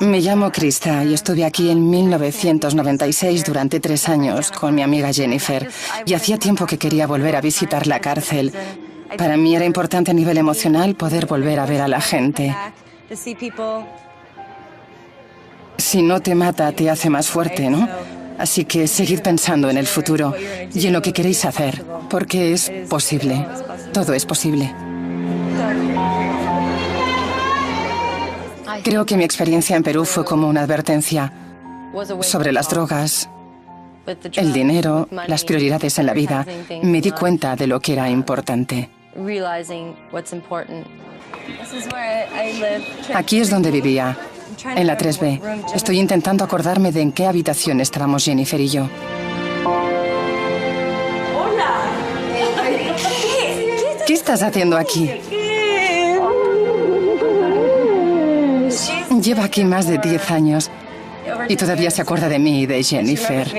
Me llamo Krista y estuve aquí en 1996 durante 3 años con mi amiga Jennifer y hacía tiempo que quería volver a visitar la cárcel. Para mí era importante a nivel emocional poder volver a ver a la gente. Si no te mata, te hace más fuerte, ¿no? Así que seguid pensando en el futuro y en lo que queréis hacer, porque es posible. Todo es posible. Creo que mi experiencia en Perú fue como una advertencia sobre las drogas, el dinero, las prioridades en la vida. Me di cuenta de lo que era importante. Aquí es donde vivía, en la 3B. Estoy intentando acordarme de en qué habitación estábamos Jennifer y yo. ¿Qué estás haciendo aquí? Lleva aquí más de 10 años. Y todavía se acuerda de mí y de Jennifer.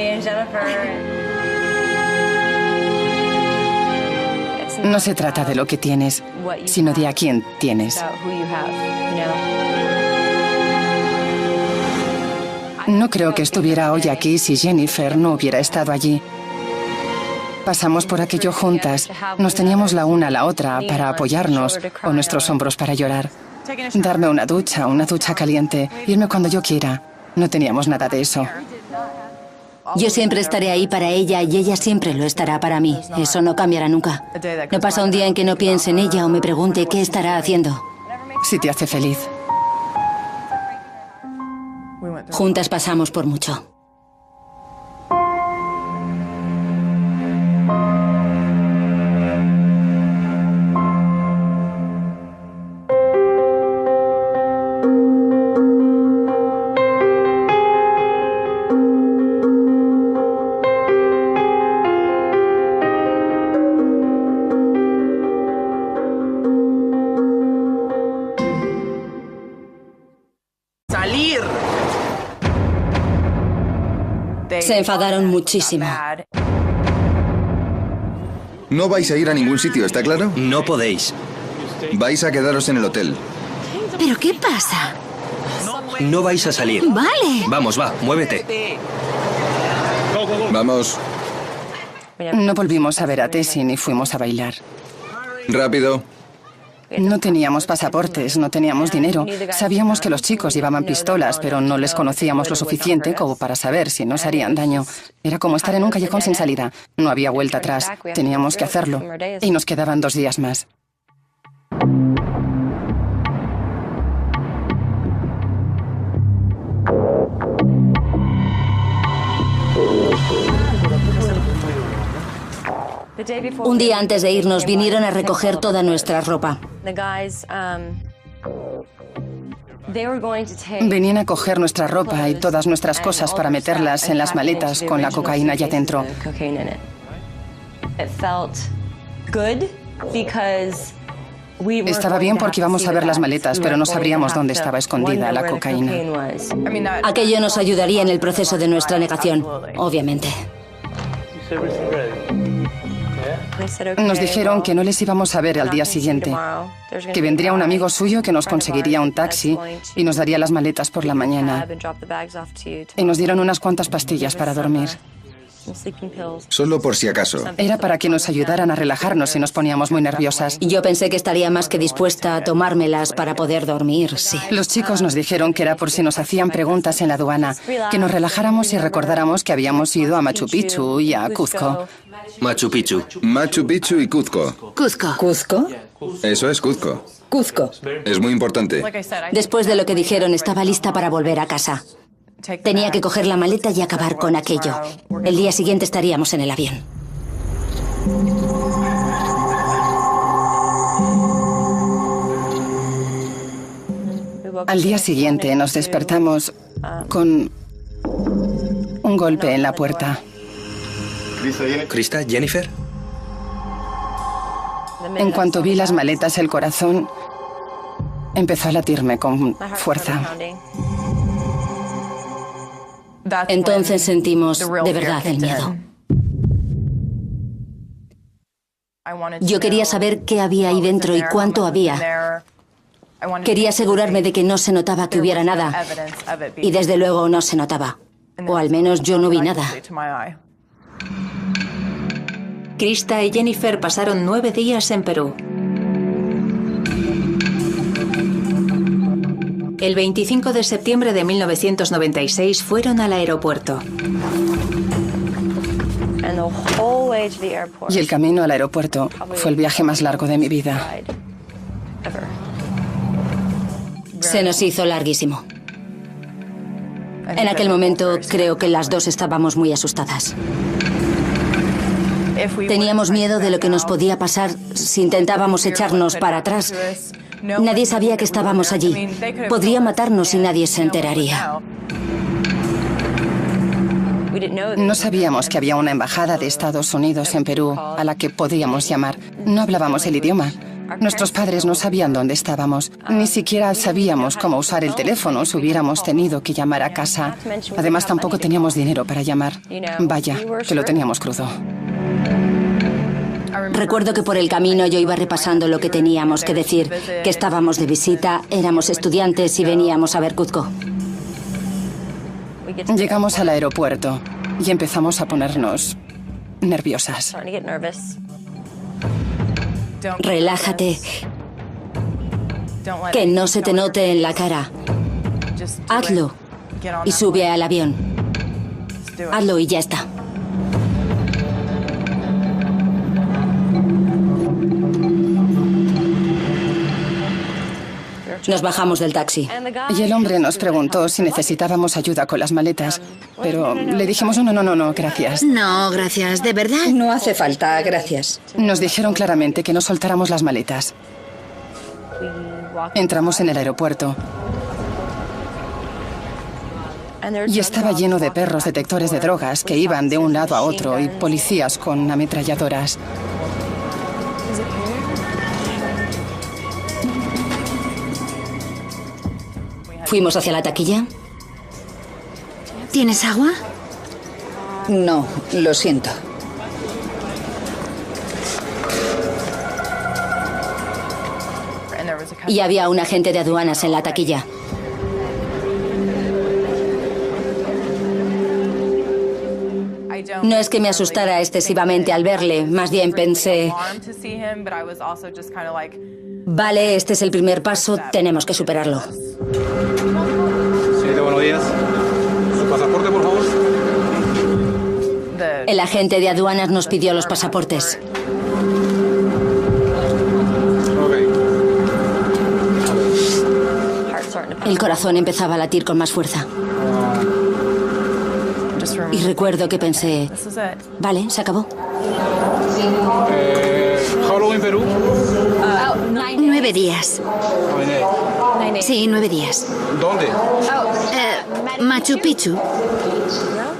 No se trata de lo que tienes, sino de a quién tienes. No creo que estuviera hoy aquí si Jennifer no hubiera estado allí. Pasamos por aquello juntas. Nos teníamos la una a la otra para apoyarnos o nuestros hombros para llorar. Darme una ducha caliente, irme cuando yo quiera. No teníamos nada de eso. Yo siempre estaré ahí para ella y ella siempre lo estará para mí. Eso no cambiará nunca. No pasa un día en que no piense en ella o me pregunte qué estará haciendo. Si te hace feliz. Juntas pasamos por mucho. Se enfadaron muchísimo. No vais a ir a ningún sitio, ¿está claro? No podéis. Vais a quedaros en el hotel. ¿Pero qué pasa? No vais a salir. Vale. Vamos, va, muévete. Vamos. No volvimos a ver a Tessie ni fuimos a bailar. Rápido. No teníamos pasaportes, no teníamos dinero. Sabíamos que los chicos llevaban pistolas, pero no les conocíamos lo suficiente como para saber si nos harían daño. Era como estar en un callejón sin salida. No había vuelta atrás. Teníamos que hacerlo. Y nos quedaban 2 días más. Un día antes de irnos vinieron a recoger toda nuestra ropa. Venían a coger nuestra ropa y todas nuestras cosas para meterlas en las maletas con la cocaína ya dentro. Estaba bien porque íbamos a ver las maletas, pero no sabríamos dónde estaba escondida la cocaína. Aquello nos ayudaría en el proceso de nuestra negación, obviamente. Nos dijeron que no les íbamos a ver al día siguiente, que vendría un amigo suyo que nos conseguiría un taxi y nos daría las maletas por la mañana. Y nos dieron unas cuantas pastillas para dormir. Solo por si acaso. Era para que nos ayudaran a relajarnos si nos poníamos muy nerviosas. Yo pensé que estaría más que dispuesta a tomármelas para poder dormir, sí. Los chicos nos dijeron que era por si nos hacían preguntas en la aduana, que nos relajáramos y recordáramos que habíamos ido a Machu Picchu y a Cuzco. Machu Picchu. Machu Picchu y Cuzco. Cuzco. ¿Cuzco? Eso es Cuzco. Cuzco. Es muy importante. Después de lo que dijeron, estaba lista para volver a casa. Tenía que coger la maleta y acabar con aquello. El día siguiente estaríamos en el avión. Al día siguiente nos despertamos con un golpe en la puerta. ¿Krista? ¿Jennifer? En cuanto vi las maletas, el corazón empezó a latirme con fuerza. Entonces sentimos de verdad el miedo. Yo quería saber qué había ahí dentro y cuánto había. Quería asegurarme de que no se notaba que hubiera nada. Y desde luego no se notaba. O al menos yo no vi nada. Krista y Jennifer pasaron 9 días en Perú. El 25 de septiembre de 1996 fueron al aeropuerto. Y el camino al aeropuerto fue el viaje más largo de mi vida. Se nos hizo larguísimo. En aquel momento creo que las dos estábamos muy asustadas. Teníamos miedo de lo que nos podía pasar si intentábamos echarnos para atrás. Nadie sabía que estábamos allí. Podría matarnos y nadie se enteraría. No sabíamos que había una embajada de Estados Unidos en Perú a la que podíamos llamar. No hablábamos el idioma. Nuestros padres no sabían dónde estábamos. Ni siquiera sabíamos cómo usar el teléfono si hubiéramos tenido que llamar a casa. Además, tampoco teníamos dinero para llamar. Vaya, que lo teníamos crudo. Recuerdo que por el camino yo iba repasando lo que teníamos que decir, que estábamos de visita, éramos estudiantes y veníamos a ver Cuzco. Llegamos al aeropuerto y empezamos a ponernos nerviosas. Relájate. Que no se te note en la cara. Hazlo y sube al avión. Hazlo y ya está. Nos bajamos del taxi. Y el hombre nos preguntó si necesitábamos ayuda con las maletas. Pero le dijimos, no, gracias. No, gracias, ¿de verdad? No hace falta, gracias. Nos dijeron claramente que no soltáramos las maletas. Entramos en el aeropuerto. Y estaba lleno de perros detectores de drogas que iban de un lado a otro y policías con ametralladoras. Fuimos hacia la taquilla. ¿Tienes agua? No, lo siento. Y había un agente de aduanas en la taquilla. No es que me asustara excesivamente al verle, más bien pensé, vale, este es el primer paso, tenemos que superarlo. Señorita, buenos días. ¿Su pasaporte, por favor? El agente de aduanas nos pidió los pasaportes. El corazón empezaba a latir con más fuerza. Y recuerdo que pensé, vale, se acabó. ¿How long in Perú? 9 días. Sí, 9 días. ¿Dónde? Machu Picchu.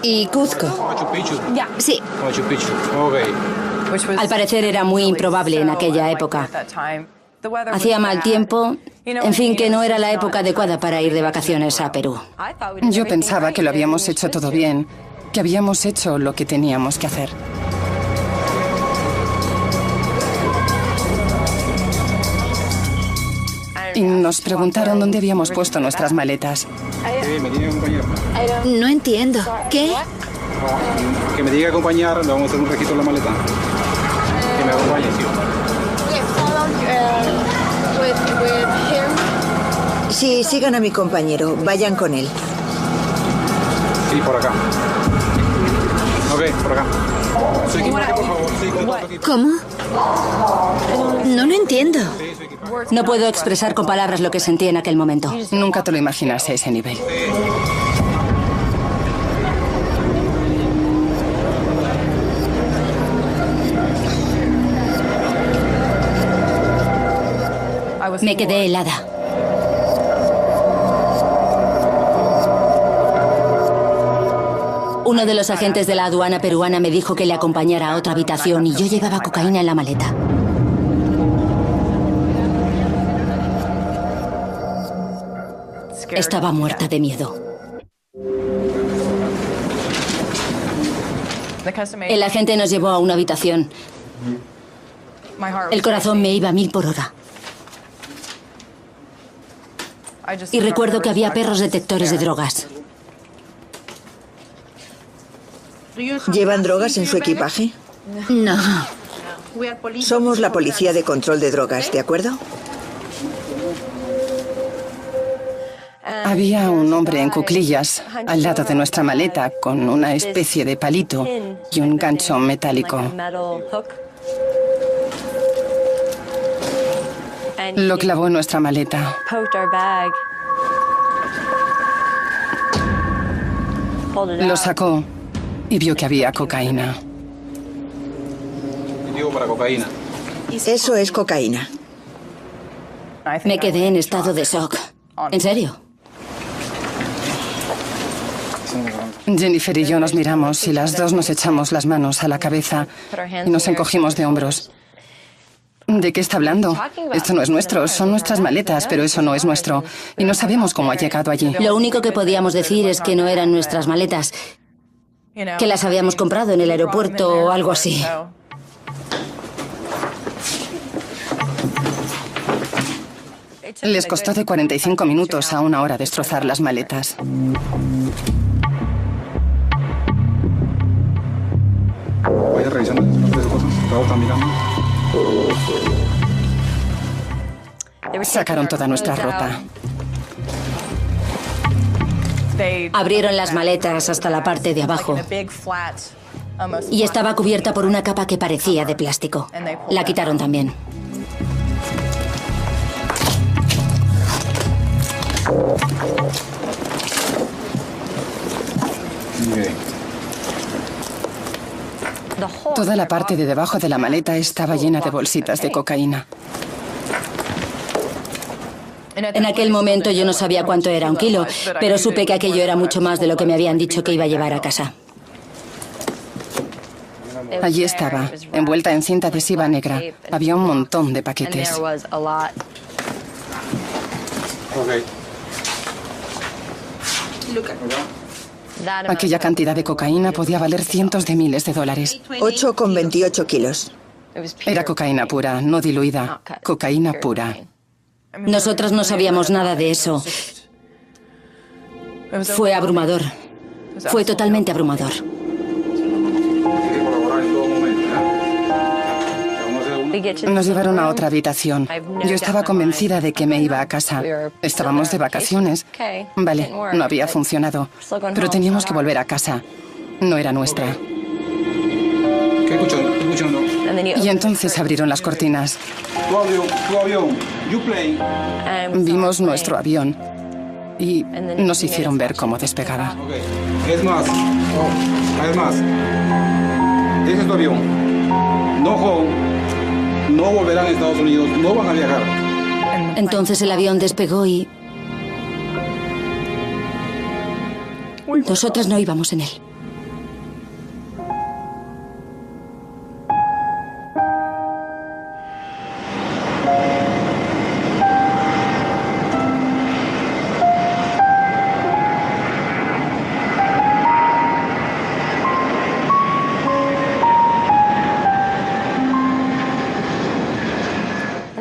¿Y Cuzco? Machu Picchu. Sí. Machu Picchu, ok. Al parecer era muy improbable en aquella época. Hacía mal tiempo, en fin, que no era la época adecuada para ir de vacaciones a Perú. Yo pensaba que lo habíamos hecho todo bien, que habíamos hecho lo que teníamos que hacer. Y nos preguntaron dónde habíamos puesto nuestras maletas. ¿Me tiene que acompañar? No entiendo. ¿Qué? Que me diga acompañar, le vamos a hacer un registro en la maleta. Que me acompañe, sí. Sí, sigan a mi compañero, vayan con él. Sí, por acá. Ok, por acá. Su equipaje, por favor. Sí, con todo su equipaje. ¿Cómo? No lo entiendo. No puedo expresar con palabras lo que sentí en aquel momento. Nunca te lo imaginas a ese nivel. Me quedé helada. Uno de los agentes de la aduana peruana me dijo que le acompañara a otra habitación y yo llevaba cocaína en la maleta. Estaba muerta de miedo. El agente nos llevó a una habitación. El corazón me iba a 1000 por hora. Y recuerdo que había perros detectores de drogas. ¿Llevan drogas en su equipaje? No. Somos la policía de control de drogas, ¿de acuerdo? Había un hombre en cuclillas al lado de nuestra maleta con una especie de palito y un gancho metálico. Lo clavó en nuestra maleta. Lo sacó y vio que había cocaína. Digo para cocaína. Eso es cocaína. Me quedé en estado de shock. ¿En serio? Jennifer y yo nos miramos y las dos nos echamos las manos a la cabeza y nos encogimos de hombros. ¿De qué está hablando? Esto no es nuestro, son nuestras maletas, pero eso no es nuestro. Y no sabemos cómo ha llegado allí. Lo único que podíamos decir es que no eran nuestras maletas, que las habíamos comprado en el aeropuerto o algo así. Les costó de 45 minutos a 1 hora destrozar las maletas. Vaya revisando las cosas. Todos están mirando. Sacaron toda nuestra ropa. Abrieron las maletas hasta la parte de abajo y estaba cubierta por una capa que parecía de plástico. La quitaron también. Toda la parte de debajo de la maleta estaba llena de bolsitas de cocaína. En aquel momento yo no sabía cuánto era 1 kilo, pero supe que aquello era mucho más de lo que me habían dicho que iba a llevar a casa. Allí estaba, envuelta en cinta adhesiva negra. Había un montón de paquetes. Aquella cantidad de cocaína podía valer cientos de miles de dólares. 8,28 kilos. Era cocaína pura, no diluida. Cocaína pura. Nosotros no sabíamos nada de eso. Fue abrumador. Fue totalmente abrumador. Nos llevaron a otra habitación. Yo estaba convencida de que me iba a casa. Estábamos de vacaciones. Vale, no había funcionado. Pero teníamos que volver a casa. No era nuestra. Y entonces abrieron las cortinas. Vimos nuestro avión y nos hicieron ver cómo despegaba. Es más, ese es tu avión. No volverán a Estados Unidos, no van a viajar. Entonces el avión despegó y nosotras no íbamos en él.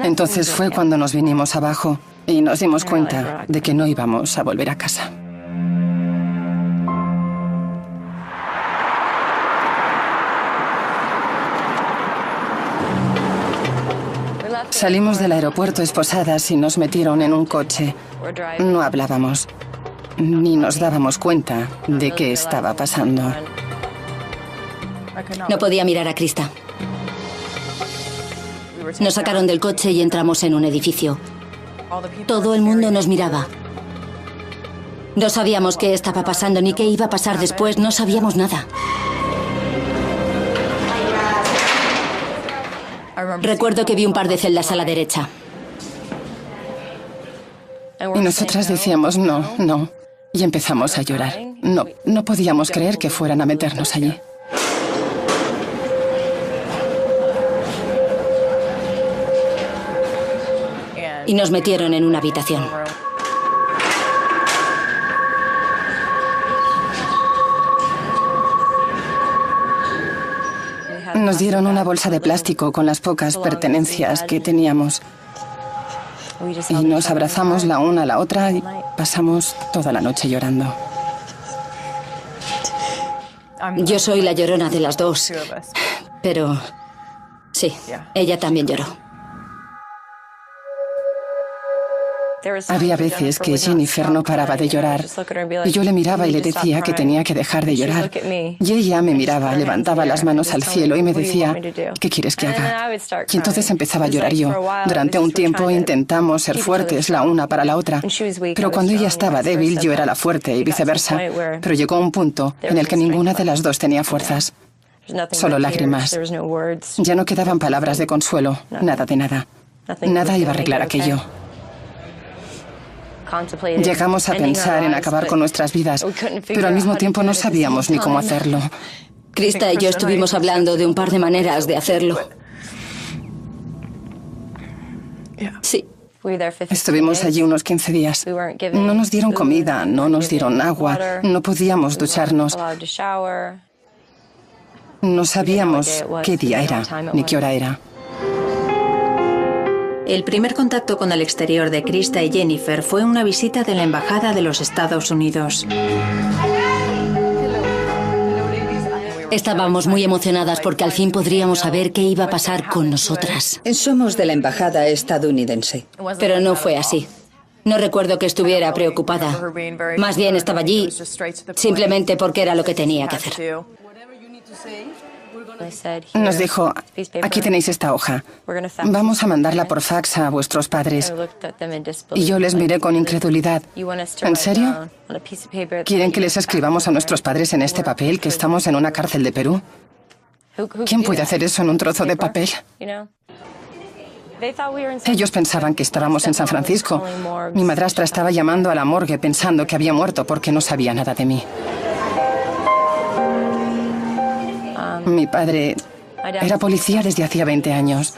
Entonces fue cuando nos vinimos abajo y nos dimos cuenta de que no íbamos a volver a casa. Salimos del aeropuerto esposadas y nos metieron en un coche. No hablábamos, ni nos dábamos cuenta de qué estaba pasando. No podía mirar a Krista. Nos sacaron del coche y entramos en un edificio. Todo el mundo nos miraba. No sabíamos qué estaba pasando ni qué iba a pasar después. No sabíamos nada. Recuerdo que vi un par de celdas a la derecha. Y nosotras decíamos no, no. Y empezamos a llorar. No podíamos creer que fueran a meternos allí. Y nos metieron en una habitación. Nos dieron una bolsa de plástico con las pocas pertenencias que teníamos. Y nos abrazamos la una a la otra y pasamos toda la noche llorando. Yo soy la llorona de las dos. Pero sí, ella también lloró. Había veces que Jennifer no paraba de llorar y yo le miraba y le decía que tenía que dejar de llorar. Y ella me miraba, levantaba las manos al cielo y me decía, ¿qué quieres que haga? Y entonces empezaba a llorar yo. Durante un tiempo intentamos ser fuertes la una para la otra, pero cuando ella estaba débil yo era la fuerte y viceversa. Pero llegó un punto en el que ninguna de las dos tenía fuerzas. Solo lágrimas. Ya no quedaban palabras de consuelo, nada de nada. Nada iba a arreglar aquello. Llegamos a pensar en acabar con nuestras vidas, pero al mismo tiempo no sabíamos ni cómo hacerlo. Krista y yo estuvimos hablando de un par de maneras de hacerlo. Sí. Estuvimos allí unos 15 días. No nos dieron comida, no nos dieron agua, no podíamos ducharnos. No sabíamos qué día era, ni qué hora era. El primer contacto con el exterior de Krista y Jennifer fue una visita de la Embajada de los Estados Unidos. Estábamos muy emocionadas porque al fin podríamos saber qué iba a pasar con nosotras. Somos de la embajada estadounidense. Pero no fue así. No recuerdo que estuviera preocupada. Más bien estaba allí simplemente porque era lo que tenía que hacer. Nos dijo, aquí tenéis esta hoja. Vamos a mandarla por fax a vuestros padres. Y yo les miré con incredulidad. ¿En serio? ¿Quieren que les escribamos a nuestros padres en este papel que estamos en una cárcel de Perú? ¿Quién puede hacer eso en un trozo de papel? Ellos pensaban que estábamos en San Francisco. Mi madrastra estaba llamando a la morgue pensando que había muerto porque no sabía nada de mí. Mi padre era policía desde hacía 20 años.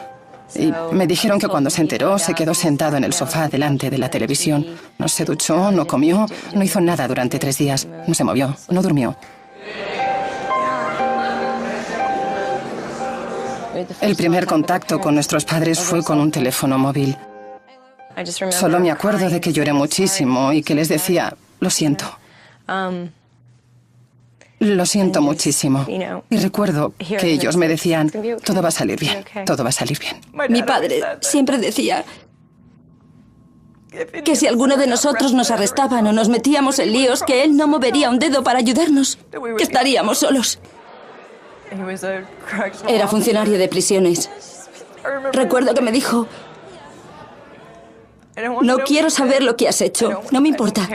Y me dijeron que cuando se enteró se quedó sentado en el sofá delante de la televisión. No se duchó, no comió, no hizo nada durante 3 días. No se movió, no durmió. El primer contacto con nuestros padres fue con un teléfono móvil. Solo me acuerdo de que lloré muchísimo y que les decía, lo siento. Lo siento muchísimo. Y recuerdo que ellos me decían, todo va a salir bien, todo va a salir bien. Mi padre siempre decía que si alguno de nosotros nos arrestaban o nos metíamos en líos, que él no movería un dedo para ayudarnos, que estaríamos solos. Era funcionario de prisiones. Recuerdo que me dijo, no quiero saber lo que has hecho, no me importa.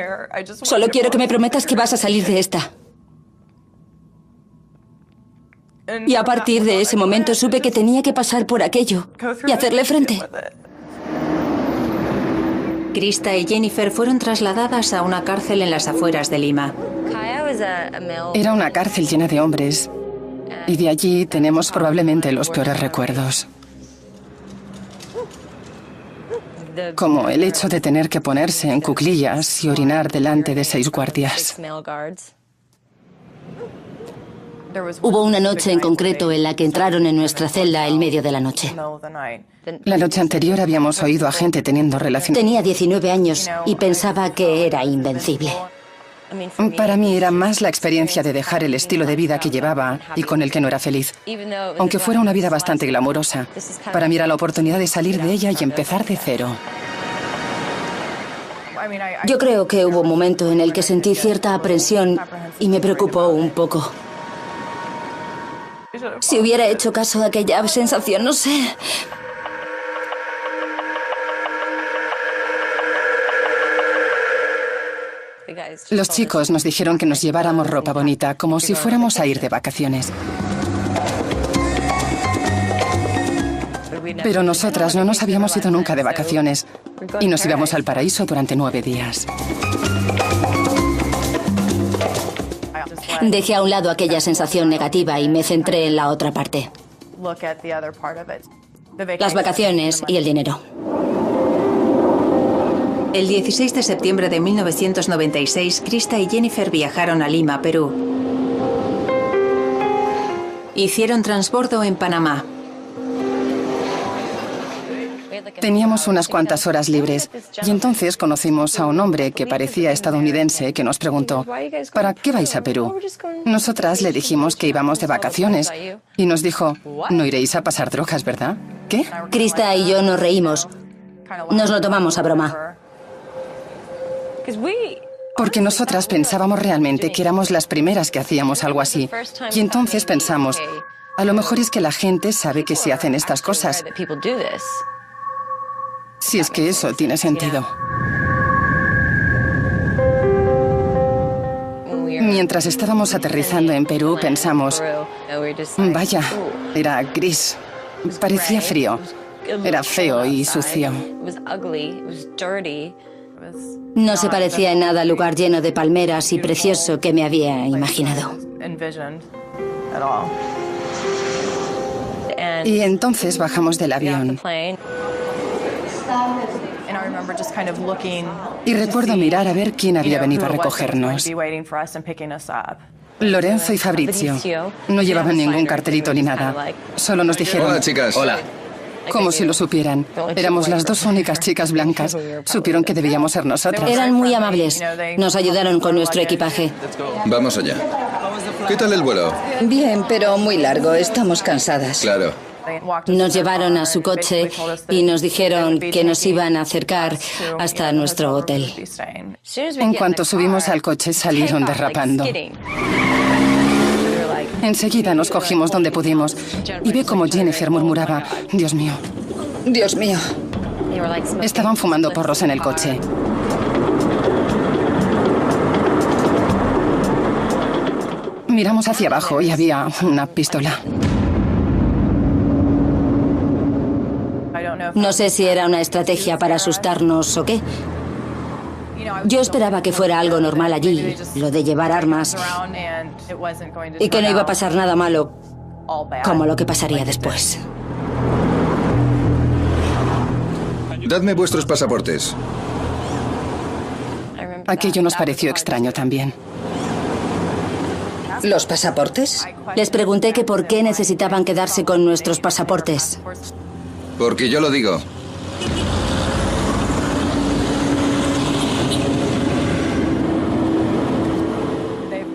Solo quiero que me prometas que vas a salir de esta. Y a partir de ese momento supe que tenía que pasar por aquello y hacerle frente. Krista y Jennifer fueron trasladadas a una cárcel en las afueras de Lima. Era una cárcel llena de hombres y de allí tenemos probablemente los peores recuerdos. Como el hecho de tener que ponerse en cuclillas y orinar delante de 6 guardias. Hubo una noche en concreto en la que entraron en nuestra celda en medio de la noche. La noche anterior habíamos oído a gente teniendo relaciones. Tenía 19 años y pensaba que era invencible. Para mí era más la experiencia de dejar el estilo de vida que llevaba y con el que no era feliz. Aunque fuera una vida bastante glamurosa, para mí era la oportunidad de salir de ella y empezar de cero. Yo creo que hubo un momento en el que sentí cierta aprensión y me preocupó un poco. Si hubiera hecho caso a aquella sensación, no sé. Los chicos nos dijeron que nos lleváramos ropa bonita, como si fuéramos a ir de vacaciones. Pero nosotras no nos habíamos ido nunca de vacaciones y nos íbamos al paraíso durante 9 días. Dejé a un lado aquella sensación negativa y me centré en la otra parte. Las vacaciones y el dinero. El 16 de septiembre de 1996, Krista y Jennifer viajaron a Lima, Perú. Hicieron transbordo en Panamá. Teníamos unas cuantas horas libres y entonces conocimos a un hombre que parecía estadounidense que nos preguntó, ¿para qué vais a Perú? Nosotras le dijimos que íbamos de vacaciones y nos dijo, no iréis a pasar drogas, ¿verdad? ¿Qué? Krista y yo nos reímos. Nos lo tomamos a broma. Porque nosotras pensábamos realmente que éramos las primeras que hacíamos algo así. Y entonces pensamos, a lo mejor es que la gente sabe que se hacen estas cosas. Si es que eso tiene sentido. Mientras estábamos aterrizando en Perú, pensamos, vaya, era gris, parecía frío, era feo y sucio. No se parecía en nada al lugar lleno de palmeras y precioso que me había imaginado. Y entonces bajamos del avión. Y recuerdo mirar a ver quién había venido a recogernos. Lorenzo y Fabrizio. No llevaban ningún cartelito ni nada. Solo nos dijeron... Hola, chicas. Hola. Como si lo supieran. Éramos las dos únicas chicas blancas. Supieron que debíamos ser nosotras. Eran muy amables. Nos ayudaron con nuestro equipaje. Vamos allá. ¿Qué tal el vuelo? Bien, pero muy largo. Estamos cansadas. Claro. Nos llevaron a su coche y nos dijeron que nos iban a acercar hasta nuestro hotel. En cuanto subimos al coche, salieron derrapando. Enseguida nos cogimos donde pudimos. Y vi como Jennifer murmuraba, Dios mío. Dios mío. Estaban fumando porros en el coche. Miramos hacia abajo y había una pistola. No sé si era una estrategia para asustarnos o qué. Yo esperaba que fuera algo normal allí, lo de llevar armas, y que no iba a pasar nada malo como lo que pasaría después. Dadme vuestros pasaportes. Aquello nos pareció extraño también. ¿Los pasaportes? Les pregunté que por qué necesitaban quedarse con nuestros pasaportes. Porque yo lo digo.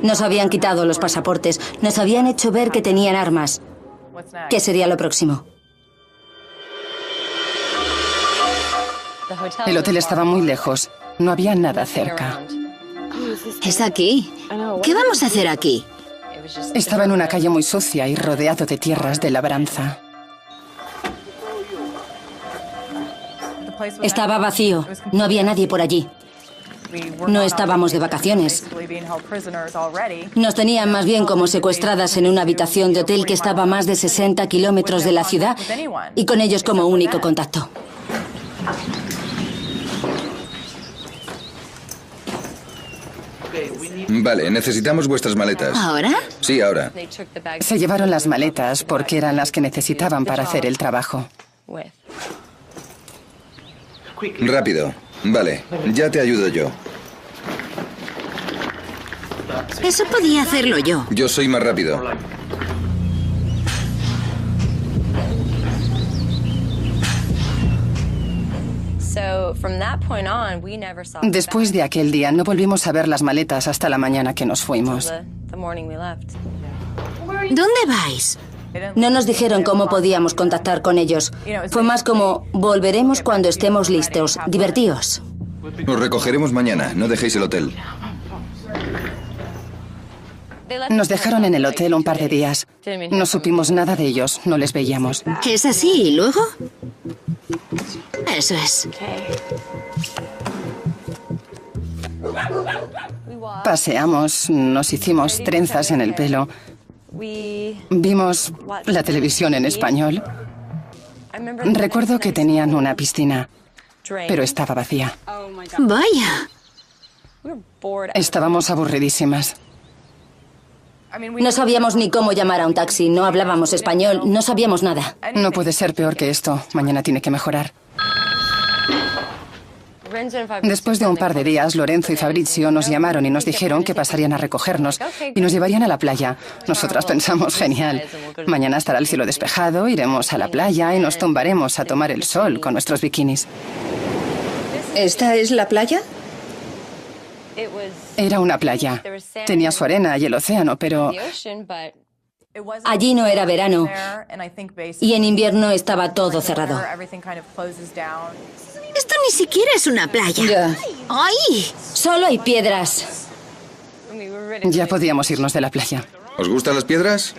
Nos habían quitado los pasaportes, nos habían hecho ver que tenían armas. ¿Qué sería lo próximo? El hotel estaba muy lejos. No había nada cerca. Es aquí. ¿Qué vamos a hacer aquí? Estaba en una calle muy sucia y rodeado de tierras de labranza. Estaba vacío, no había nadie por allí. No estábamos de vacaciones. Nos tenían más bien como secuestradas en una habitación de hotel que estaba a más de 60 kilómetros de la ciudad y con ellos como único contacto. Vale, necesitamos vuestras maletas. ¿Ahora? Sí, ahora. Se llevaron las maletas porque eran las que necesitaban para hacer el trabajo. Rápido. Vale, ya te ayudo yo. Eso podía hacerlo yo. Yo soy más rápido. Después de aquel día no volvimos a ver las maletas hasta la mañana que nos fuimos. ¿Dónde vais? No nos dijeron cómo podíamos contactar con ellos. Fue más como, volveremos cuando estemos listos. Divertíos. Os recogeremos mañana. No dejéis el hotel. Nos dejaron en el hotel un par de días. No supimos nada de ellos, no les veíamos. ¿Es así y luego? Eso es. Paseamos, nos hicimos trenzas en el pelo. Vimos la televisión en español. Recuerdo que tenían una piscina, pero estaba vacía. Vaya. Estábamos aburridísimas. No sabíamos ni cómo llamar a un taxi, no hablábamos español, no sabíamos nada. No puede ser peor que esto. Mañana tiene que mejorar. Después de un par de días, Lorenzo y Fabrizio nos llamaron y nos dijeron que pasarían a recogernos y nos llevarían a la playa. Nosotras pensamos, genial. Mañana estará el cielo despejado, iremos a la playa y nos tumbaremos a tomar el sol con nuestros bikinis. ¿Esta es la playa? Era una playa. Tenía su arena y el océano, pero... Allí no era verano y en invierno estaba todo cerrado. Esto ni siquiera es una playa. Ya. ¡Ay! Solo hay piedras. Ya podíamos irnos de la playa. ¿Os gustan las piedras?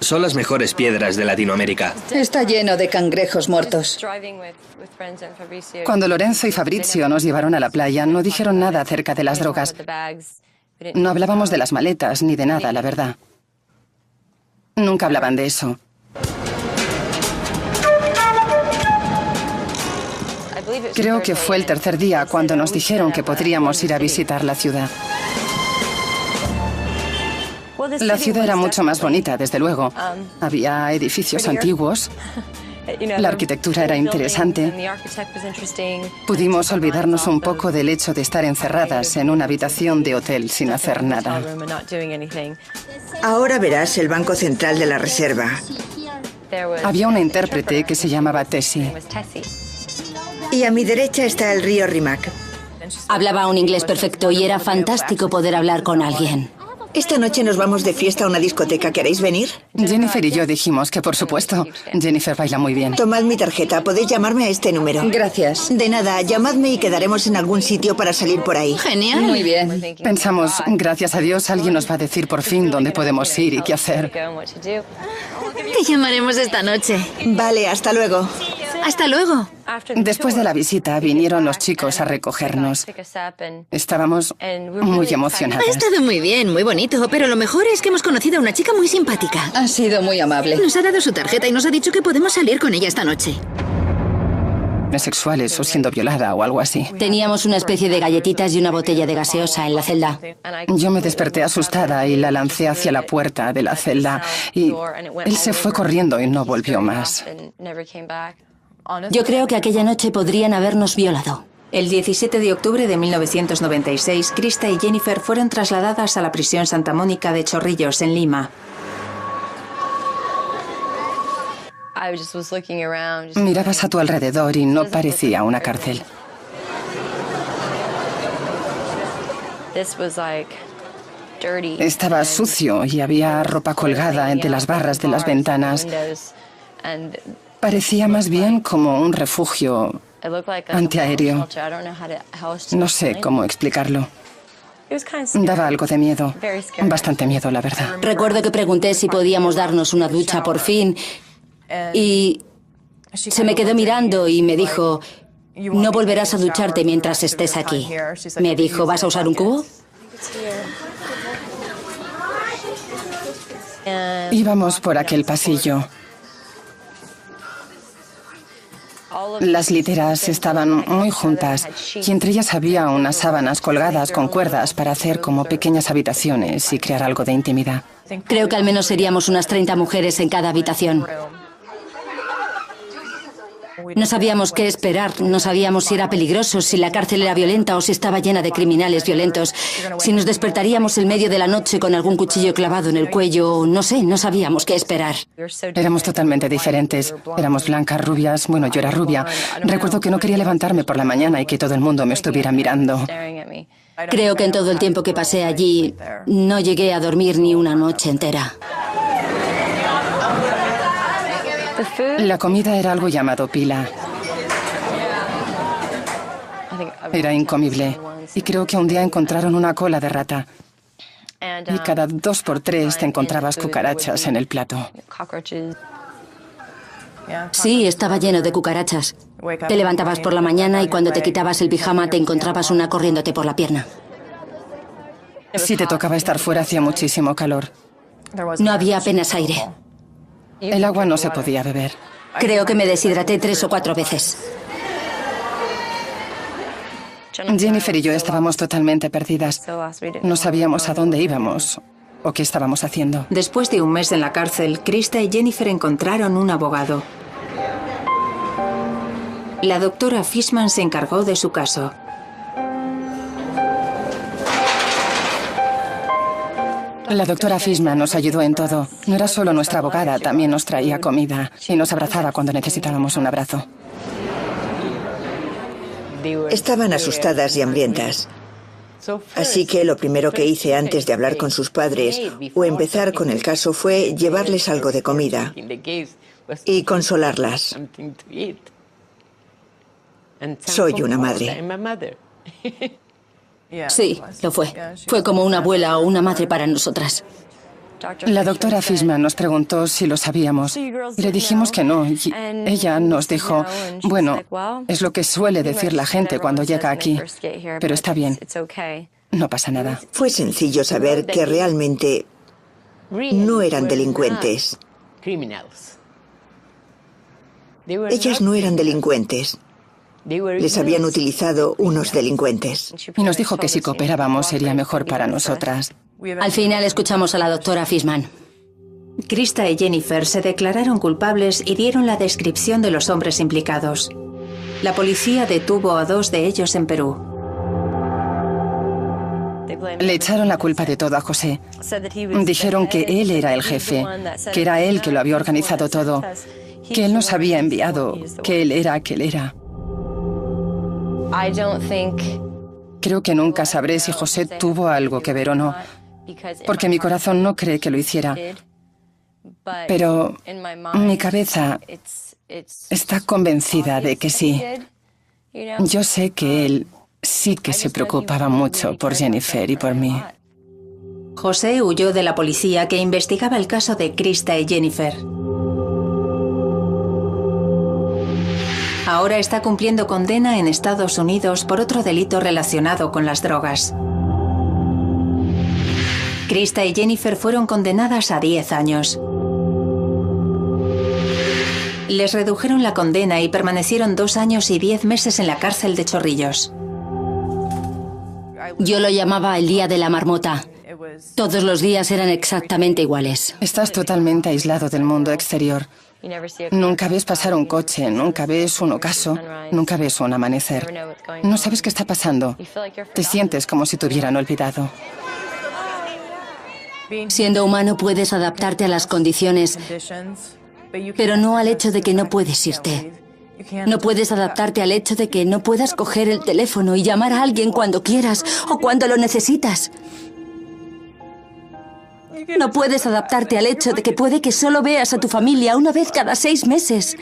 Son las mejores piedras de Latinoamérica. Está lleno de cangrejos muertos. Cuando Lorenzo y Fabrizio nos llevaron a la playa, no dijeron nada acerca de las drogas. No hablábamos de las maletas ni de nada, la verdad. Nunca hablaban de eso. Creo que fue el tercer día cuando nos dijeron que podríamos ir a visitar la ciudad. La ciudad era mucho más bonita, desde luego. Había edificios antiguos. La arquitectura era interesante. Pudimos olvidarnos un poco del hecho de estar encerradas en una habitación de hotel sin hacer nada. Ahora verás el Banco Central de la Reserva. Había una intérprete que se llamaba Tessie. Y a mi derecha está el río Rimac. Hablaba un inglés perfecto y era fantástico poder hablar con alguien. Esta noche nos vamos de fiesta a una discoteca. ¿Queréis venir? Jennifer y yo dijimos que por supuesto. Jennifer baila muy bien. Tomad mi tarjeta. Podéis llamarme a este número. Gracias. De nada, llamadme y quedaremos en algún sitio para salir por ahí. Genial. Muy bien. Pensamos, gracias a Dios, alguien nos va a decir por fin dónde podemos ir y qué hacer. Te llamaremos esta noche. Vale, hasta luego. Hasta luego. Después de la visita vinieron los chicos a recogernos. Estábamos muy emocionados. Ha estado muy bien, muy bonito, pero lo mejor es que hemos conocido a una chica muy simpática. Ha sido muy amable. Nos ha dado su tarjeta y nos ha dicho que podemos salir con ella esta noche. Sexuales o siendo violada o algo así. Teníamos una especie de galletitas y una botella de gaseosa en la celda. Yo me desperté asustada y la lancé hacia la puerta de la celda y él se fue corriendo y no volvió más. Yo creo que aquella noche podrían habernos violado. El 17 de octubre de 1996, Krista y Jennifer fueron trasladadas a la prisión Santa Mónica de Chorrillos, en Lima. Mirabas a tu alrededor y no parecía una cárcel. Estaba sucio y había ropa colgada entre las barras de las ventanas. Parecía más bien como un refugio antiaéreo. No sé cómo explicarlo. Daba algo de miedo. Bastante miedo, la verdad. Recuerdo que pregunté si podíamos darnos una ducha por fin y se me quedó mirando y me dijo, no volverás a ducharte mientras estés aquí. Me dijo, ¿vas a usar un cubo? Íbamos por aquel pasillo. Las literas estaban muy juntas y entre ellas había unas sábanas colgadas con cuerdas para hacer como pequeñas habitaciones y crear algo de intimidad. Creo que al menos seríamos unas 30 mujeres en cada habitación. No sabíamos qué esperar, no sabíamos si era peligroso, si la cárcel era violenta o si estaba llena de criminales violentos, si nos despertaríamos en medio de la noche con algún cuchillo clavado en el cuello, no sé, no sabíamos qué esperar. Éramos totalmente diferentes. Éramos blancas, rubias, bueno, yo era rubia. Recuerdo que no quería levantarme por la mañana y que todo el mundo me estuviera mirando. Creo que en todo el tiempo que pasé allí no llegué a dormir ni una noche entera. La comida era algo llamado pila. Era incomible. Y creo que un día encontraron una cola de rata. Y cada 2 por 3 te encontrabas cucarachas en el plato. Sí, estaba lleno de cucarachas. Te levantabas por la mañana y cuando te quitabas el pijama te encontrabas una corriéndote por la pierna. Si te tocaba estar fuera hacía muchísimo calor. No había apenas aire. El agua no se podía beber. Creo que me deshidraté 3 o 4 veces. Jennifer y yo estábamos totalmente perdidas. No sabíamos a dónde íbamos o qué estábamos haciendo. Después de un mes en la cárcel, Krista y Jennifer encontraron un abogado. La doctora Fishman se encargó de su caso. La doctora Fishman nos ayudó en todo. No era solo nuestra abogada, también nos traía comida y nos abrazaba cuando necesitábamos un abrazo. Estaban asustadas y hambrientas. Así que lo primero que hice antes de hablar con sus padres o empezar con el caso fue llevarles algo de comida y consolarlas. Soy una madre. Sí, lo fue. Fue como una abuela o una madre para nosotras. La doctora Fishman nos preguntó si lo sabíamos y le dijimos que no. Y ella nos dijo, bueno, es lo que suele decir la gente cuando llega aquí, pero está bien, no pasa nada. Fue sencillo saber que realmente no eran delincuentes. Ellas no eran delincuentes. Les habían utilizado unos delincuentes. Y nos dijo que si cooperábamos sería mejor para nosotras. Al final escuchamos a la doctora Fishman. Krista y Jennifer se declararon culpables y dieron la descripción de los hombres implicados. La policía detuvo a 2 de ellos en Perú. Le echaron la culpa de todo a José. Dijeron que él era el jefe, que era él que lo había organizado todo, que él nos había enviado, que él era aquel era. Creo que nunca sabré si José tuvo algo que ver o no, porque mi corazón no cree que lo hiciera. Pero mi cabeza está convencida de que sí. Yo sé que él sí que se preocupaba mucho por Jennifer y por mí. José huyó de la policía que investigaba el caso de Krista y Jennifer. Ahora está cumpliendo condena en Estados Unidos por otro delito relacionado con las drogas. Krista y Jennifer fueron condenadas a 10 años. Les redujeron la condena y permanecieron 2 años y 10 meses en la cárcel de Chorrillos. Yo lo llamaba el día de la marmota. Todos los días eran exactamente iguales. Estás totalmente aislado del mundo exterior. Nunca ves pasar un coche, nunca ves un ocaso, nunca ves un amanecer. No sabes qué está pasando. Te sientes como si te hubieran olvidado. Siendo humano puedes adaptarte a las condiciones, pero no al hecho de que no puedes irte. No puedes adaptarte al hecho de que no puedas coger el teléfono y llamar a alguien cuando quieras o cuando lo necesitas. No puedes adaptarte al hecho de que puede que solo veas a tu familia una vez cada 6 meses.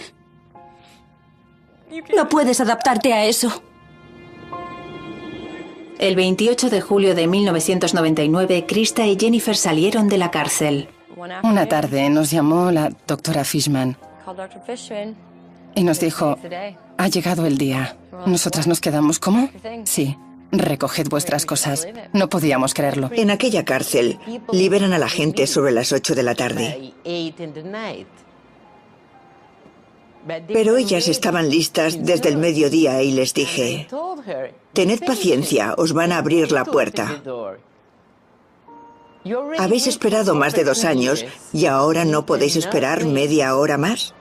No puedes adaptarte a eso. El 28 de julio de 1999, Krista y Jennifer salieron de la cárcel. Una tarde nos llamó la doctora Fishman y nos dijo, ha llegado el día. Nosotras nos quedamos, ¿cómo? Sí, recoged vuestras cosas. No podíamos creerlo. En aquella cárcel liberan a la gente sobre las 8 de la tarde. Pero ellas estaban listas desde el mediodía y les dije, tened paciencia, os van a abrir la puerta. Habéis esperado más de 2 años y ahora no podéis esperar media hora más.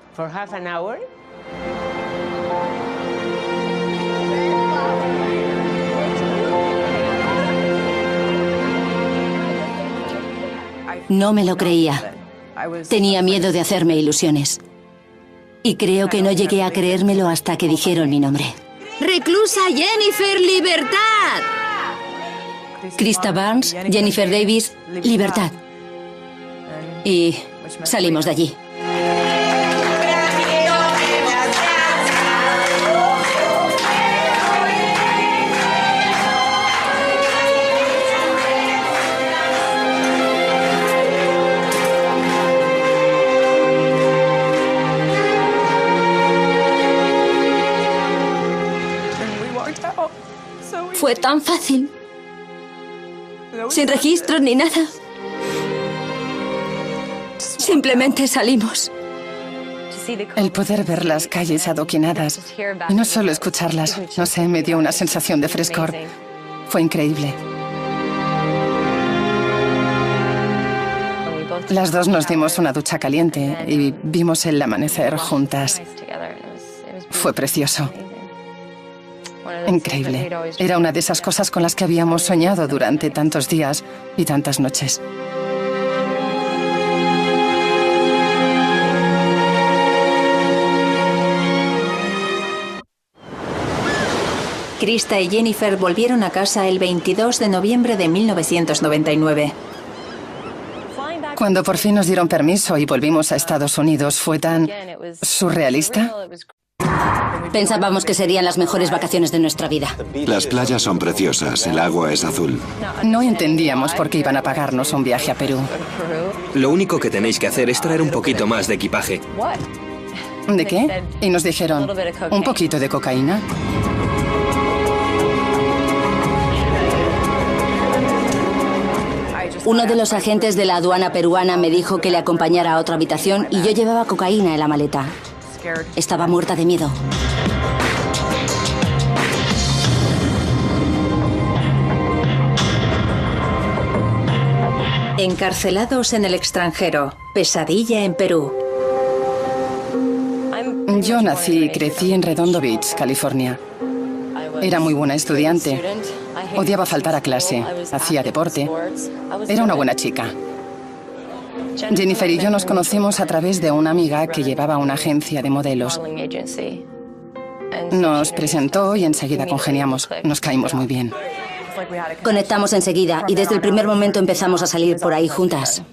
No me lo creía. Tenía miedo de hacerme ilusiones. Y creo que no llegué a creérmelo hasta que dijeron mi nombre. ¡Reclusa Jennifer, libertad! Krista Barnes, Jennifer Davis, libertad. Y salimos de allí. Fue tan fácil. Sin registros ni nada. Simplemente salimos. El poder ver las calles adoquinadas y no solo escucharlas, no sé, me dio una sensación de frescor. Fue increíble. Las dos nos dimos una ducha caliente y vimos el amanecer juntas. Fue precioso. Increíble. Era una de esas cosas con las que habíamos soñado durante tantos días y tantas noches. Krista y Jennifer volvieron a casa el 22 de noviembre de 1999. Cuando por fin nos dieron permiso y volvimos a Estados Unidos, ¿fue tan surrealista? Pensábamos que serían las mejores vacaciones de nuestra vida. Las playas son preciosas, el agua es azul. No entendíamos por qué iban a pagarnos un viaje a Perú. Lo único que tenéis que hacer es traer un poquito más de equipaje. ¿De qué? Y nos dijeron, ¿un poquito de cocaína? Uno de los agentes de la aduana peruana me dijo que le acompañara a otra habitación y yo llevaba cocaína en la maleta. Estaba muerta de miedo. Encarcelados en el extranjero. Pesadilla en Perú. Yo nací y crecí en Redondo Beach, California. Era muy buena estudiante. Odiaba faltar a clase. Hacía deporte. Era una buena chica. Jennifer y yo nos conocimos a través de una amiga que llevaba una agencia de modelos. Nos presentó y enseguida congeniamos. Nos caímos muy bien. Conectamos enseguida y desde el primer momento empezamos a salir por ahí juntas.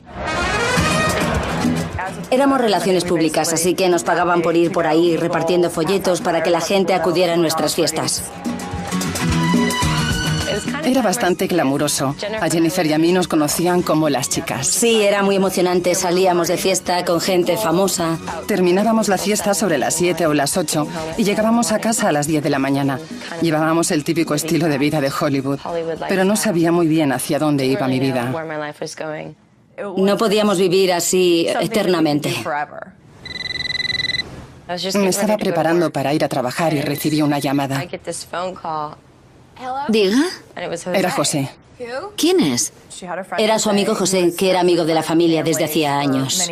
Éramos relaciones públicas, así que nos pagaban por ir por ahí repartiendo folletos para que la gente acudiera a nuestras fiestas. Era bastante glamuroso. A Jennifer y a mí nos conocían como las chicas. Sí, era muy emocionante. Salíamos de fiesta con gente famosa. Terminábamos la fiesta sobre las 7 o las 8 y llegábamos a casa a las 10 de la mañana. Llevábamos el típico estilo de vida de Hollywood, pero no sabía muy bien hacia dónde iba mi vida. No podíamos vivir así eternamente. Me estaba preparando para ir a trabajar y recibí una llamada. Diga. Era José. ¿Quién es? Era su amigo José, que era amigo de la familia desde hacía años.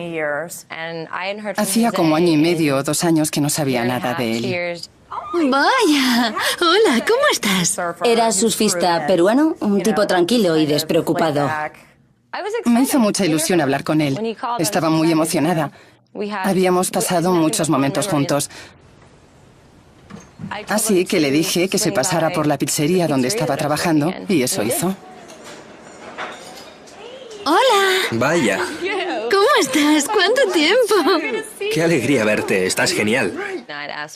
Hacía como año y medio o 2 años que no sabía nada de él. Vaya. Hola, ¿cómo estás? Era surfista peruano, un tipo tranquilo y despreocupado. Me hizo mucha ilusión hablar con él. Estaba muy emocionada. Habíamos pasado muchos momentos juntos. Así que le dije que se pasara por la pizzería donde estaba trabajando y eso hizo. Hola. Vaya. ¿Cómo estás? ¿Cuánto tiempo? Qué alegría verte, estás genial.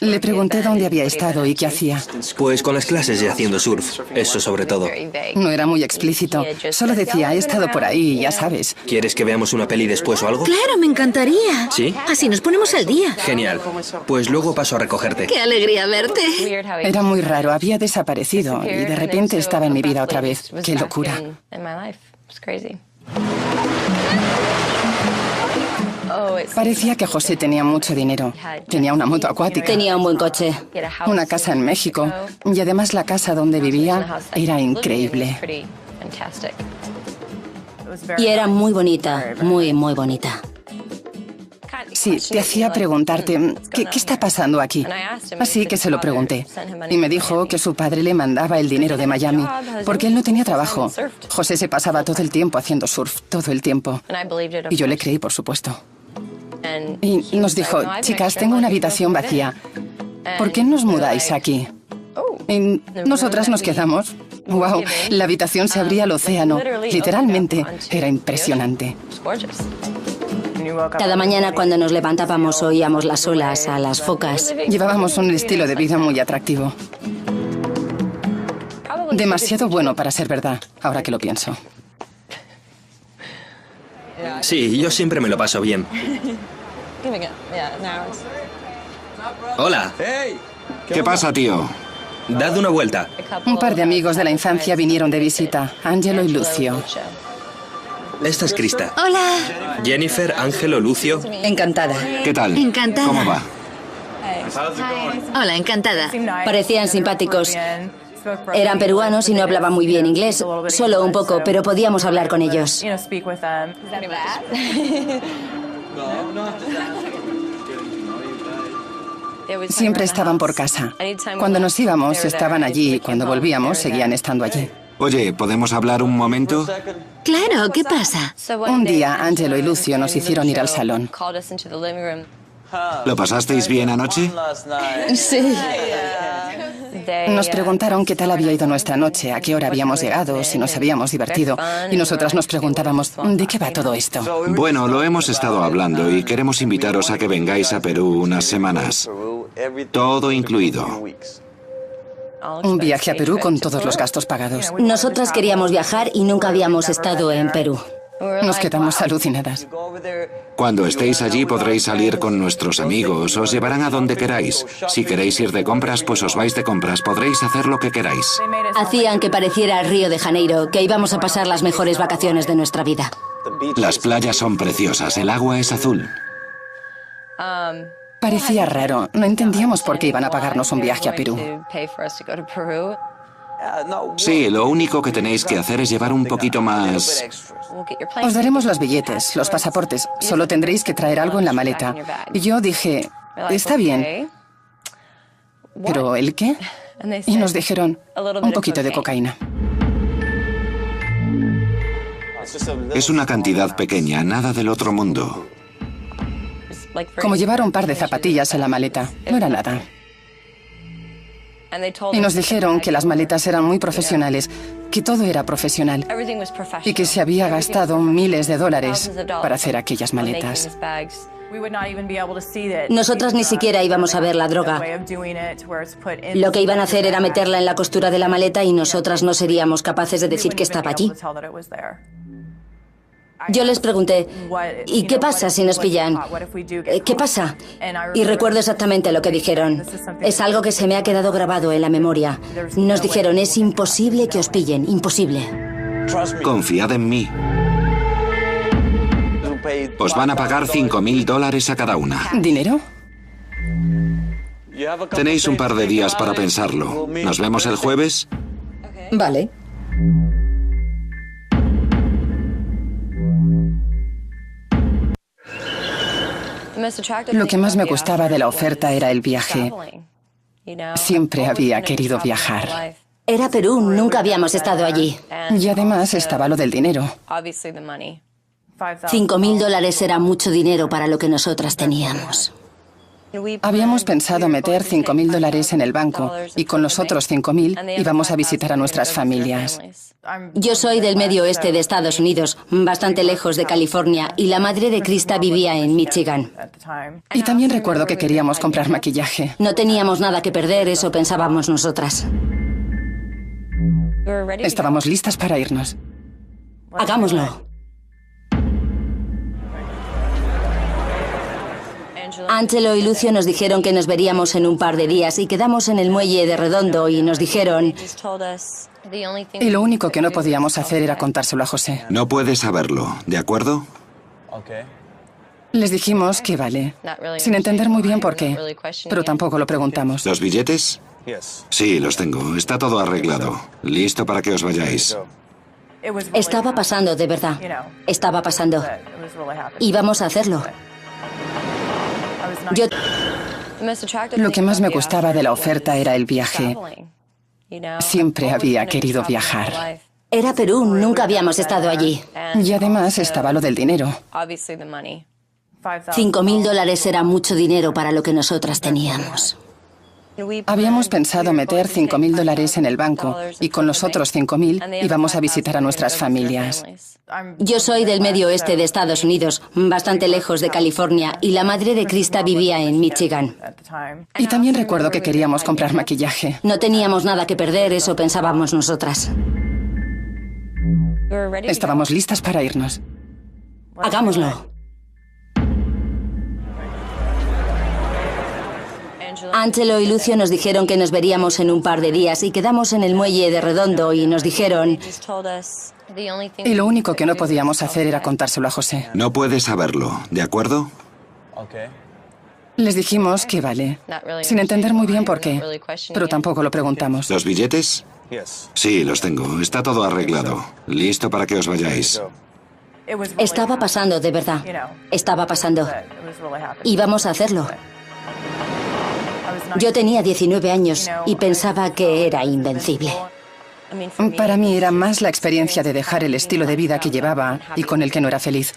Le pregunté dónde había estado y qué hacía. Pues con las clases y haciendo surf, eso sobre todo. No era muy explícito, solo decía, he estado por ahí, ya sabes. ¿Quieres que veamos una peli después o algo? Claro, me encantaría. ¿Sí? Así nos ponemos al día. Genial. Pues luego paso a recogerte. Qué alegría verte. Era muy raro, había desaparecido y de repente estaba en mi vida otra vez. Qué locura. Parecía que José tenía mucho dinero. Tenía una moto acuática. Tenía un buen coche. Una casa en México. Y además la casa donde vivía era increíble. Y era muy bonita, muy, muy bonita. Sí, te hacía preguntarte, ¿qué está pasando aquí? Así que se lo pregunté. Y me dijo que su padre le mandaba el dinero de Miami, porque él no tenía trabajo. José se pasaba todo el tiempo haciendo surf, todo el tiempo. Y yo le creí, por supuesto. Y nos dijo, chicas, tengo una habitación vacía. ¿Por qué no os mudáis aquí? Y nosotras nos quedamos. ¡Wow! La habitación se abría al océano. Literalmente, era impresionante. Cada mañana cuando nos levantábamos oíamos las olas a las focas. Llevábamos un estilo de vida muy atractivo. Demasiado bueno para ser verdad, ahora que lo pienso. Sí, yo siempre me lo paso bien. Hola. ¿Qué pasa, tío? Dad una vuelta. Un par de amigos de la infancia vinieron de visita, Ángelo y Lucio. Esta es Krista. Hola. Jennifer, Ángelo, Lucio. Encantada. ¿Qué tal? Encantada. ¿Cómo va? Hola, encantada. Parecían simpáticos. Eran peruanos y no hablaban muy bien inglés, solo un poco, pero podíamos hablar con ellos. Siempre estaban por casa. Cuando nos íbamos, estaban allí y cuando volvíamos, seguían estando allí. Oye, ¿podemos hablar un momento? Claro, ¿qué pasa? Un día, Ángelo y Lucio nos hicieron ir al salón. ¿Lo pasasteis bien anoche? Sí. Nos preguntaron qué tal había ido nuestra noche, a qué hora habíamos llegado, si nos habíamos divertido. Y nosotras nos preguntábamos, ¿de qué va todo esto? Bueno, lo hemos estado hablando y queremos invitaros a que vengáis a Perú unas semanas. Todo incluido. Un viaje a Perú con todos los gastos pagados. Nosotras queríamos viajar y nunca habíamos estado en Perú. Nos quedamos alucinadas. Cuando estéis allí podréis salir con nuestros amigos, os llevarán a donde queráis. Si queréis ir de compras, pues os vais de compras, podréis hacer lo que queráis. Hacían que pareciera Río de Janeiro, que íbamos a pasar las mejores vacaciones de nuestra vida. Las playas son preciosas, el agua es azul. Parecía raro, no entendíamos por qué iban a pagarnos un viaje a Perú. Sí, lo único que tenéis que hacer es llevar un poquito más. Os daremos los billetes, los pasaportes. Solo tendréis que traer algo en la maleta. Y yo dije, está bien. ¿Pero el qué? Y nos dijeron, un poquito de cocaína. Es una cantidad pequeña, nada del otro mundo. Como llevar un par de zapatillas en la maleta. No era nada. Y nos dijeron que las maletas eran muy profesionales, que todo era profesional y que se había gastado miles de dólares para hacer aquellas maletas. Nosotras ni siquiera íbamos a ver la droga. Lo que iban a hacer era meterla en la costura de la maleta y nosotras no seríamos capaces de decir que estaba allí. Yo les pregunté, ¿y qué pasa si nos pillan? ¿Qué pasa? Y recuerdo exactamente lo que dijeron. Es algo que se me ha quedado grabado en la memoria. Nos dijeron, es imposible que os pillen, imposible. Confiad en mí. Os van a pagar $5.000 a cada una. ¿Dinero? Tenéis un par de días para pensarlo. ¿Nos vemos el jueves? Vale. Lo que más me gustaba de la oferta era el viaje. Siempre había querido viajar. Era Perú, nunca habíamos estado allí. Y además estaba lo del dinero. $5.000 era mucho dinero para lo que nosotras teníamos. Habíamos pensado meter $5.000 en el banco y con los otros 5.000 íbamos a visitar a nuestras familias. Yo soy del medio oeste de Estados Unidos, bastante lejos de California, y la madre de Krista vivía en Michigan. Y también recuerdo que queríamos comprar maquillaje. No teníamos nada que perder, eso pensábamos nosotras. Estábamos listas para irnos. Hagámoslo. Angelo y Lucio nos dijeron que nos veríamos en un par de días y quedamos en el muelle de Redondo y nos dijeron... Y lo único que no podíamos hacer era contárselo a José. No puedes saberlo, ¿de acuerdo? Les dijimos que vale, sin entender muy bien por qué, pero tampoco lo preguntamos. ¿Los billetes? Sí, los tengo. Está todo arreglado. Listo para que os vayáis. Estaba pasando, de verdad. Estaba pasando. Íbamos a hacerlo. Lo que más me gustaba de la oferta era el viaje. Siempre había querido viajar. Era Perú, nunca habíamos estado allí. Y además estaba lo del dinero. $5.000 era mucho dinero para lo que nosotras teníamos. Habíamos pensado meter $5.000 en el banco y con los otros 5.000 íbamos a visitar a nuestras familias. Yo soy del medio oeste de Estados Unidos, bastante lejos de California, y la madre de Krista vivía en Michigan. Y también recuerdo que queríamos comprar maquillaje. No teníamos nada que perder, eso pensábamos nosotras. Estábamos listas para irnos. Hagámoslo. Angelo y Lucio nos dijeron que nos veríamos en un par de días y quedamos en el muelle de Redondo y nos dijeron... Y lo único que no podíamos hacer era contárselo a José. No puedes saberlo, ¿de acuerdo? Les dijimos que vale, sin entender muy bien por qué, pero tampoco lo preguntamos. ¿Los billetes? Sí, los tengo. Está todo arreglado. Listo para que os vayáis. Estaba pasando, de verdad. Estaba pasando. Íbamos a hacerlo. Yo tenía 19 años y pensaba que era invencible. Para mí era más la experiencia de dejar el estilo de vida que llevaba y con el que no era feliz.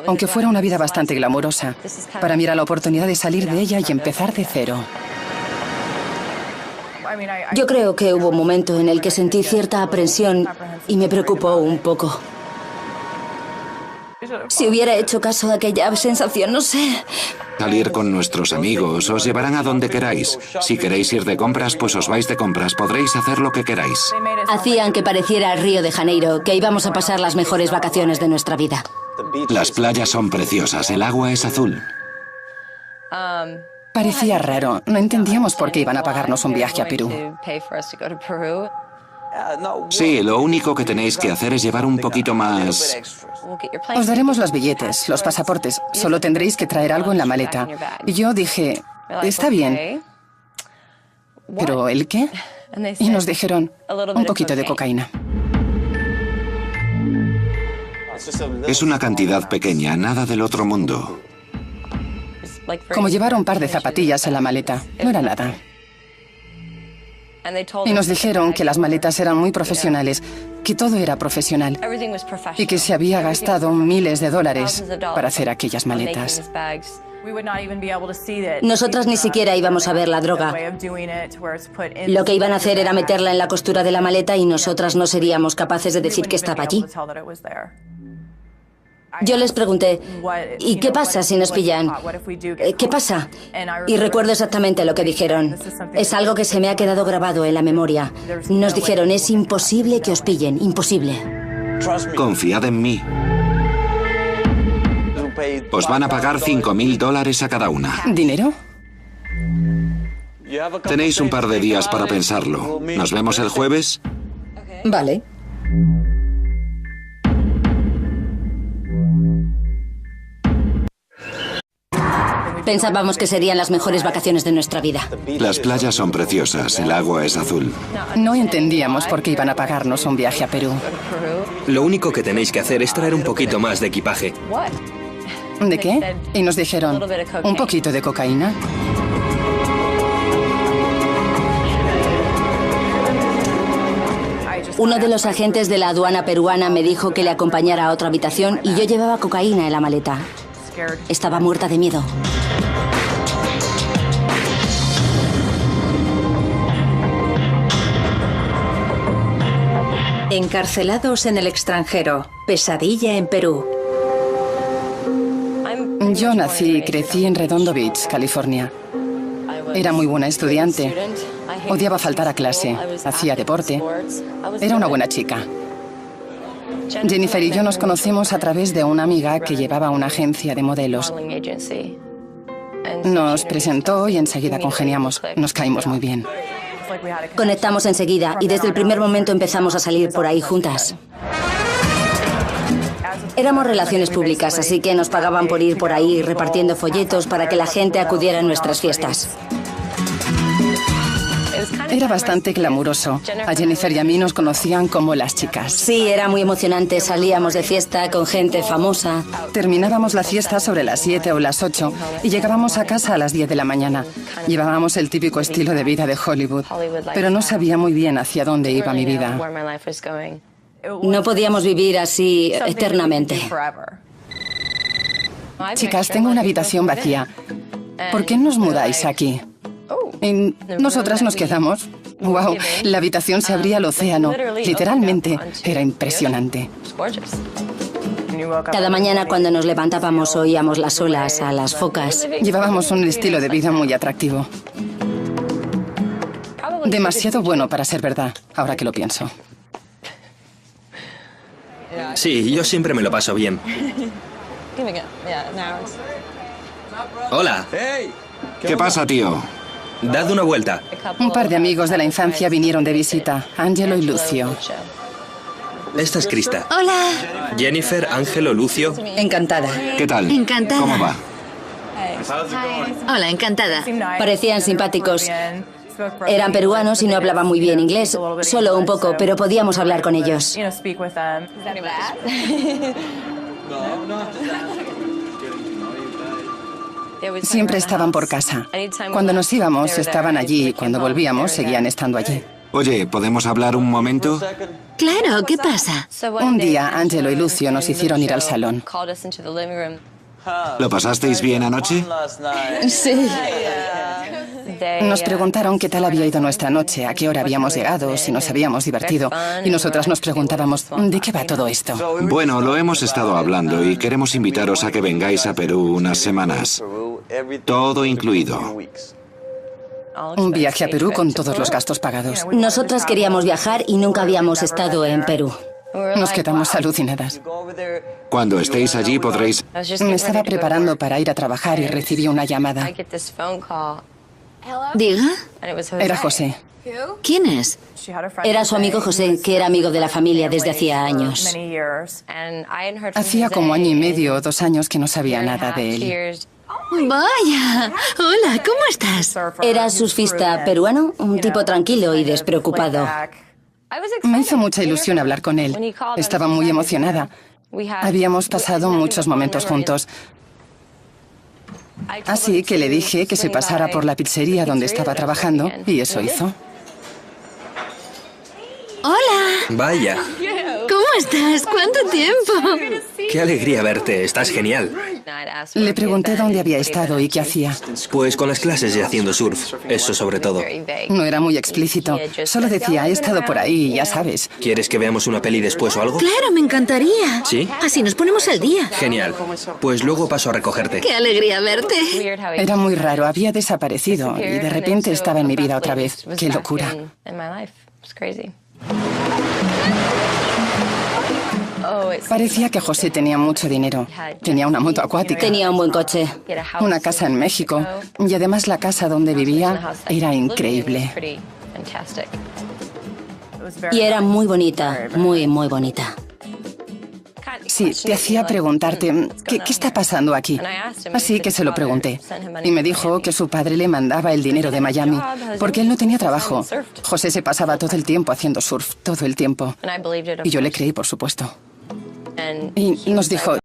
Aunque fuera una vida bastante glamurosa, para mí era la oportunidad de salir de ella y empezar de cero. Yo creo que hubo un momento en el que sentí cierta aprensión y me preocupó un poco. Si hubiera hecho caso a aquella sensación, no sé. Salir con nuestros amigos, os llevarán a donde queráis. Si queréis ir de compras, pues os vais de compras. Podréis hacer lo que queráis. Hacían que pareciera Río de Janeiro, que íbamos a pasar las mejores vacaciones de nuestra vida. Las playas son preciosas, el agua es azul. Parecía raro, no entendíamos por qué iban a pagarnos un viaje a Perú. Sí, lo único que tenéis que hacer es llevar un poquito más... Os daremos los billetes, los pasaportes. Solo tendréis que traer algo en la maleta. Y yo dije, está bien. ¿Pero el qué? y nos dijeron un poquito de cocaína. Es una cantidad pequeña, nada del otro mundo. Como llevar un par de zapatillas en la maleta, no era nada. Y nos dijeron que las maletas eran muy profesionales, que todo era profesional y que se había gastado miles de dólares para hacer aquellas maletas. Nosotras ni siquiera íbamos a ver la droga. Lo que iban a hacer era meterla en la costura de la maleta y nosotras no seríamos capaces de decir que estaba allí. Yo les pregunté, ¿y qué pasa si nos pillan? ¿Qué pasa? Y recuerdo exactamente lo que dijeron. Es algo que se me ha quedado grabado en la memoria. Nos dijeron, es imposible que os pillen, imposible. Confiad en mí. Os van a pagar $5.000 a cada una. ¿Dinero? Tenéis un par de días para pensarlo. ¿Nos vemos el jueves? Vale. Pensábamos que serían las mejores vacaciones de nuestra vida. Las playas son preciosas, el agua es azul. No entendíamos por qué iban a pagarnos un viaje a Perú. Lo único que tenéis que hacer es traer un poquito más de equipaje. ¿De qué? Y nos dijeron, un poquito de cocaína. Uno de los agentes de la aduana peruana me dijo que le acompañara a otra habitación y yo llevaba cocaína en la maleta. Estaba muerta de miedo. Encarcelados en el extranjero. Pesadilla en Perú. Yo nací y crecí en Redondo Beach, California. Era muy buena estudiante. Odiaba faltar a clase. Hacía deporte. Era una buena chica. Jennifer y yo nos conocimos a través de una amiga que llevaba una agencia de modelos. Nos presentó y enseguida congeniamos. Nos caímos muy bien. Conectamos enseguida y desde el primer momento empezamos a salir por ahí juntas. Éramos relaciones públicas, así que nos pagaban por ir por ahí repartiendo folletos para que la gente acudiera a nuestras fiestas. Era bastante glamuroso. A Jennifer y a mí nos conocían como las chicas. Sí, era muy emocionante. Salíamos de fiesta con gente famosa. Terminábamos la fiesta sobre las 7 o las 8 y llegábamos a casa a las 10 de la mañana. Llevábamos el típico estilo de vida de Hollywood, pero no sabía muy bien hacia dónde iba mi vida. No podíamos vivir así eternamente. Chicas, tengo una habitación vacía. ¿Por qué nos mudáis aquí? Y nosotras nos quedamos. ¡Wow! La habitación se abría al océano. Literalmente, era impresionante. Cada mañana cuando nos levantábamos oíamos las olas, a las focas. Llevábamos un estilo de vida muy atractivo. Demasiado bueno para ser verdad, ahora que lo pienso. Sí, yo siempre me lo paso bien. Hola. ¿Qué pasa, tío? Dad una vuelta. Un par de amigos de la infancia vinieron de visita, Ángelo y Lucio. Esta es Krista. Hola. Jennifer, Ángelo, Lucio. Encantada. ¿Qué tal? Encantada. ¿Cómo va? Hola, encantada. Parecían simpáticos. Eran peruanos y no hablaban muy bien inglés, solo un poco, pero podíamos hablar con ellos. Siempre estaban por casa. Cuando nos íbamos, estaban allí y cuando volvíamos, seguían estando allí. Oye, ¿podemos hablar un momento? Claro, ¿qué pasa? Un día, Ángelo y Lucio nos hicieron ir al salón. ¿Lo pasasteis bien anoche? Sí. Nos preguntaron qué tal había ido nuestra noche, a qué hora habíamos llegado, si nos habíamos divertido. Y nosotras nos preguntábamos, ¿de qué va todo esto? Bueno, lo hemos estado hablando y queremos invitaros a que vengáis a Perú unas semanas. Todo incluido. Un viaje a Perú con todos los gastos pagados. Nosotras queríamos viajar y nunca habíamos estado en Perú. Nos quedamos alucinadas. Cuando estéis allí podréis... Me estaba preparando para ir a trabajar y recibí una llamada. Diga. Era José. ¿Quién es? Era su amigo José, que era amigo de la familia desde hacía años. Hacía como año y medio o 2 años que no sabía nada de él. Vaya. Hola, ¿cómo estás? Era surfista peruano, un tipo tranquilo y despreocupado. Me hizo mucha ilusión hablar con él. Estaba muy emocionada. Habíamos pasado muchos momentos juntos. Así que le dije que se pasara por la pizzería donde estaba trabajando y eso hizo. Hola. Vaya, ¿Cómo estás? ¿Cuánto tiempo? qué alegría verte, estás genial. Le pregunté dónde había estado y qué hacía. Pues con las clases y haciendo surf, eso sobre todo. No era muy explícito. Solo decía, he estado por ahí, ya sabes. ¿Quieres que veamos una peli después o algo? Claro, me encantaría. ¿Sí? Así nos ponemos al día. Genial. Pues luego paso a recogerte. Qué alegría verte. Era muy raro, había desaparecido y de repente estaba en mi vida otra vez. Qué locura. Parecía que José tenía mucho dinero. Tenía una moto acuática. Tenía un buen coche. Una casa en México. Y además la casa donde vivía era increíble. Y era muy bonita, muy, muy bonita. Sí, te hacía preguntarte, ¿qué está pasando aquí? Así que se lo pregunté. Y me dijo que su padre le mandaba el dinero de Miami, porque él no tenía trabajo. José se pasaba todo el tiempo haciendo surf, todo el tiempo. Y yo le creí, por supuesto. Y nos dijo,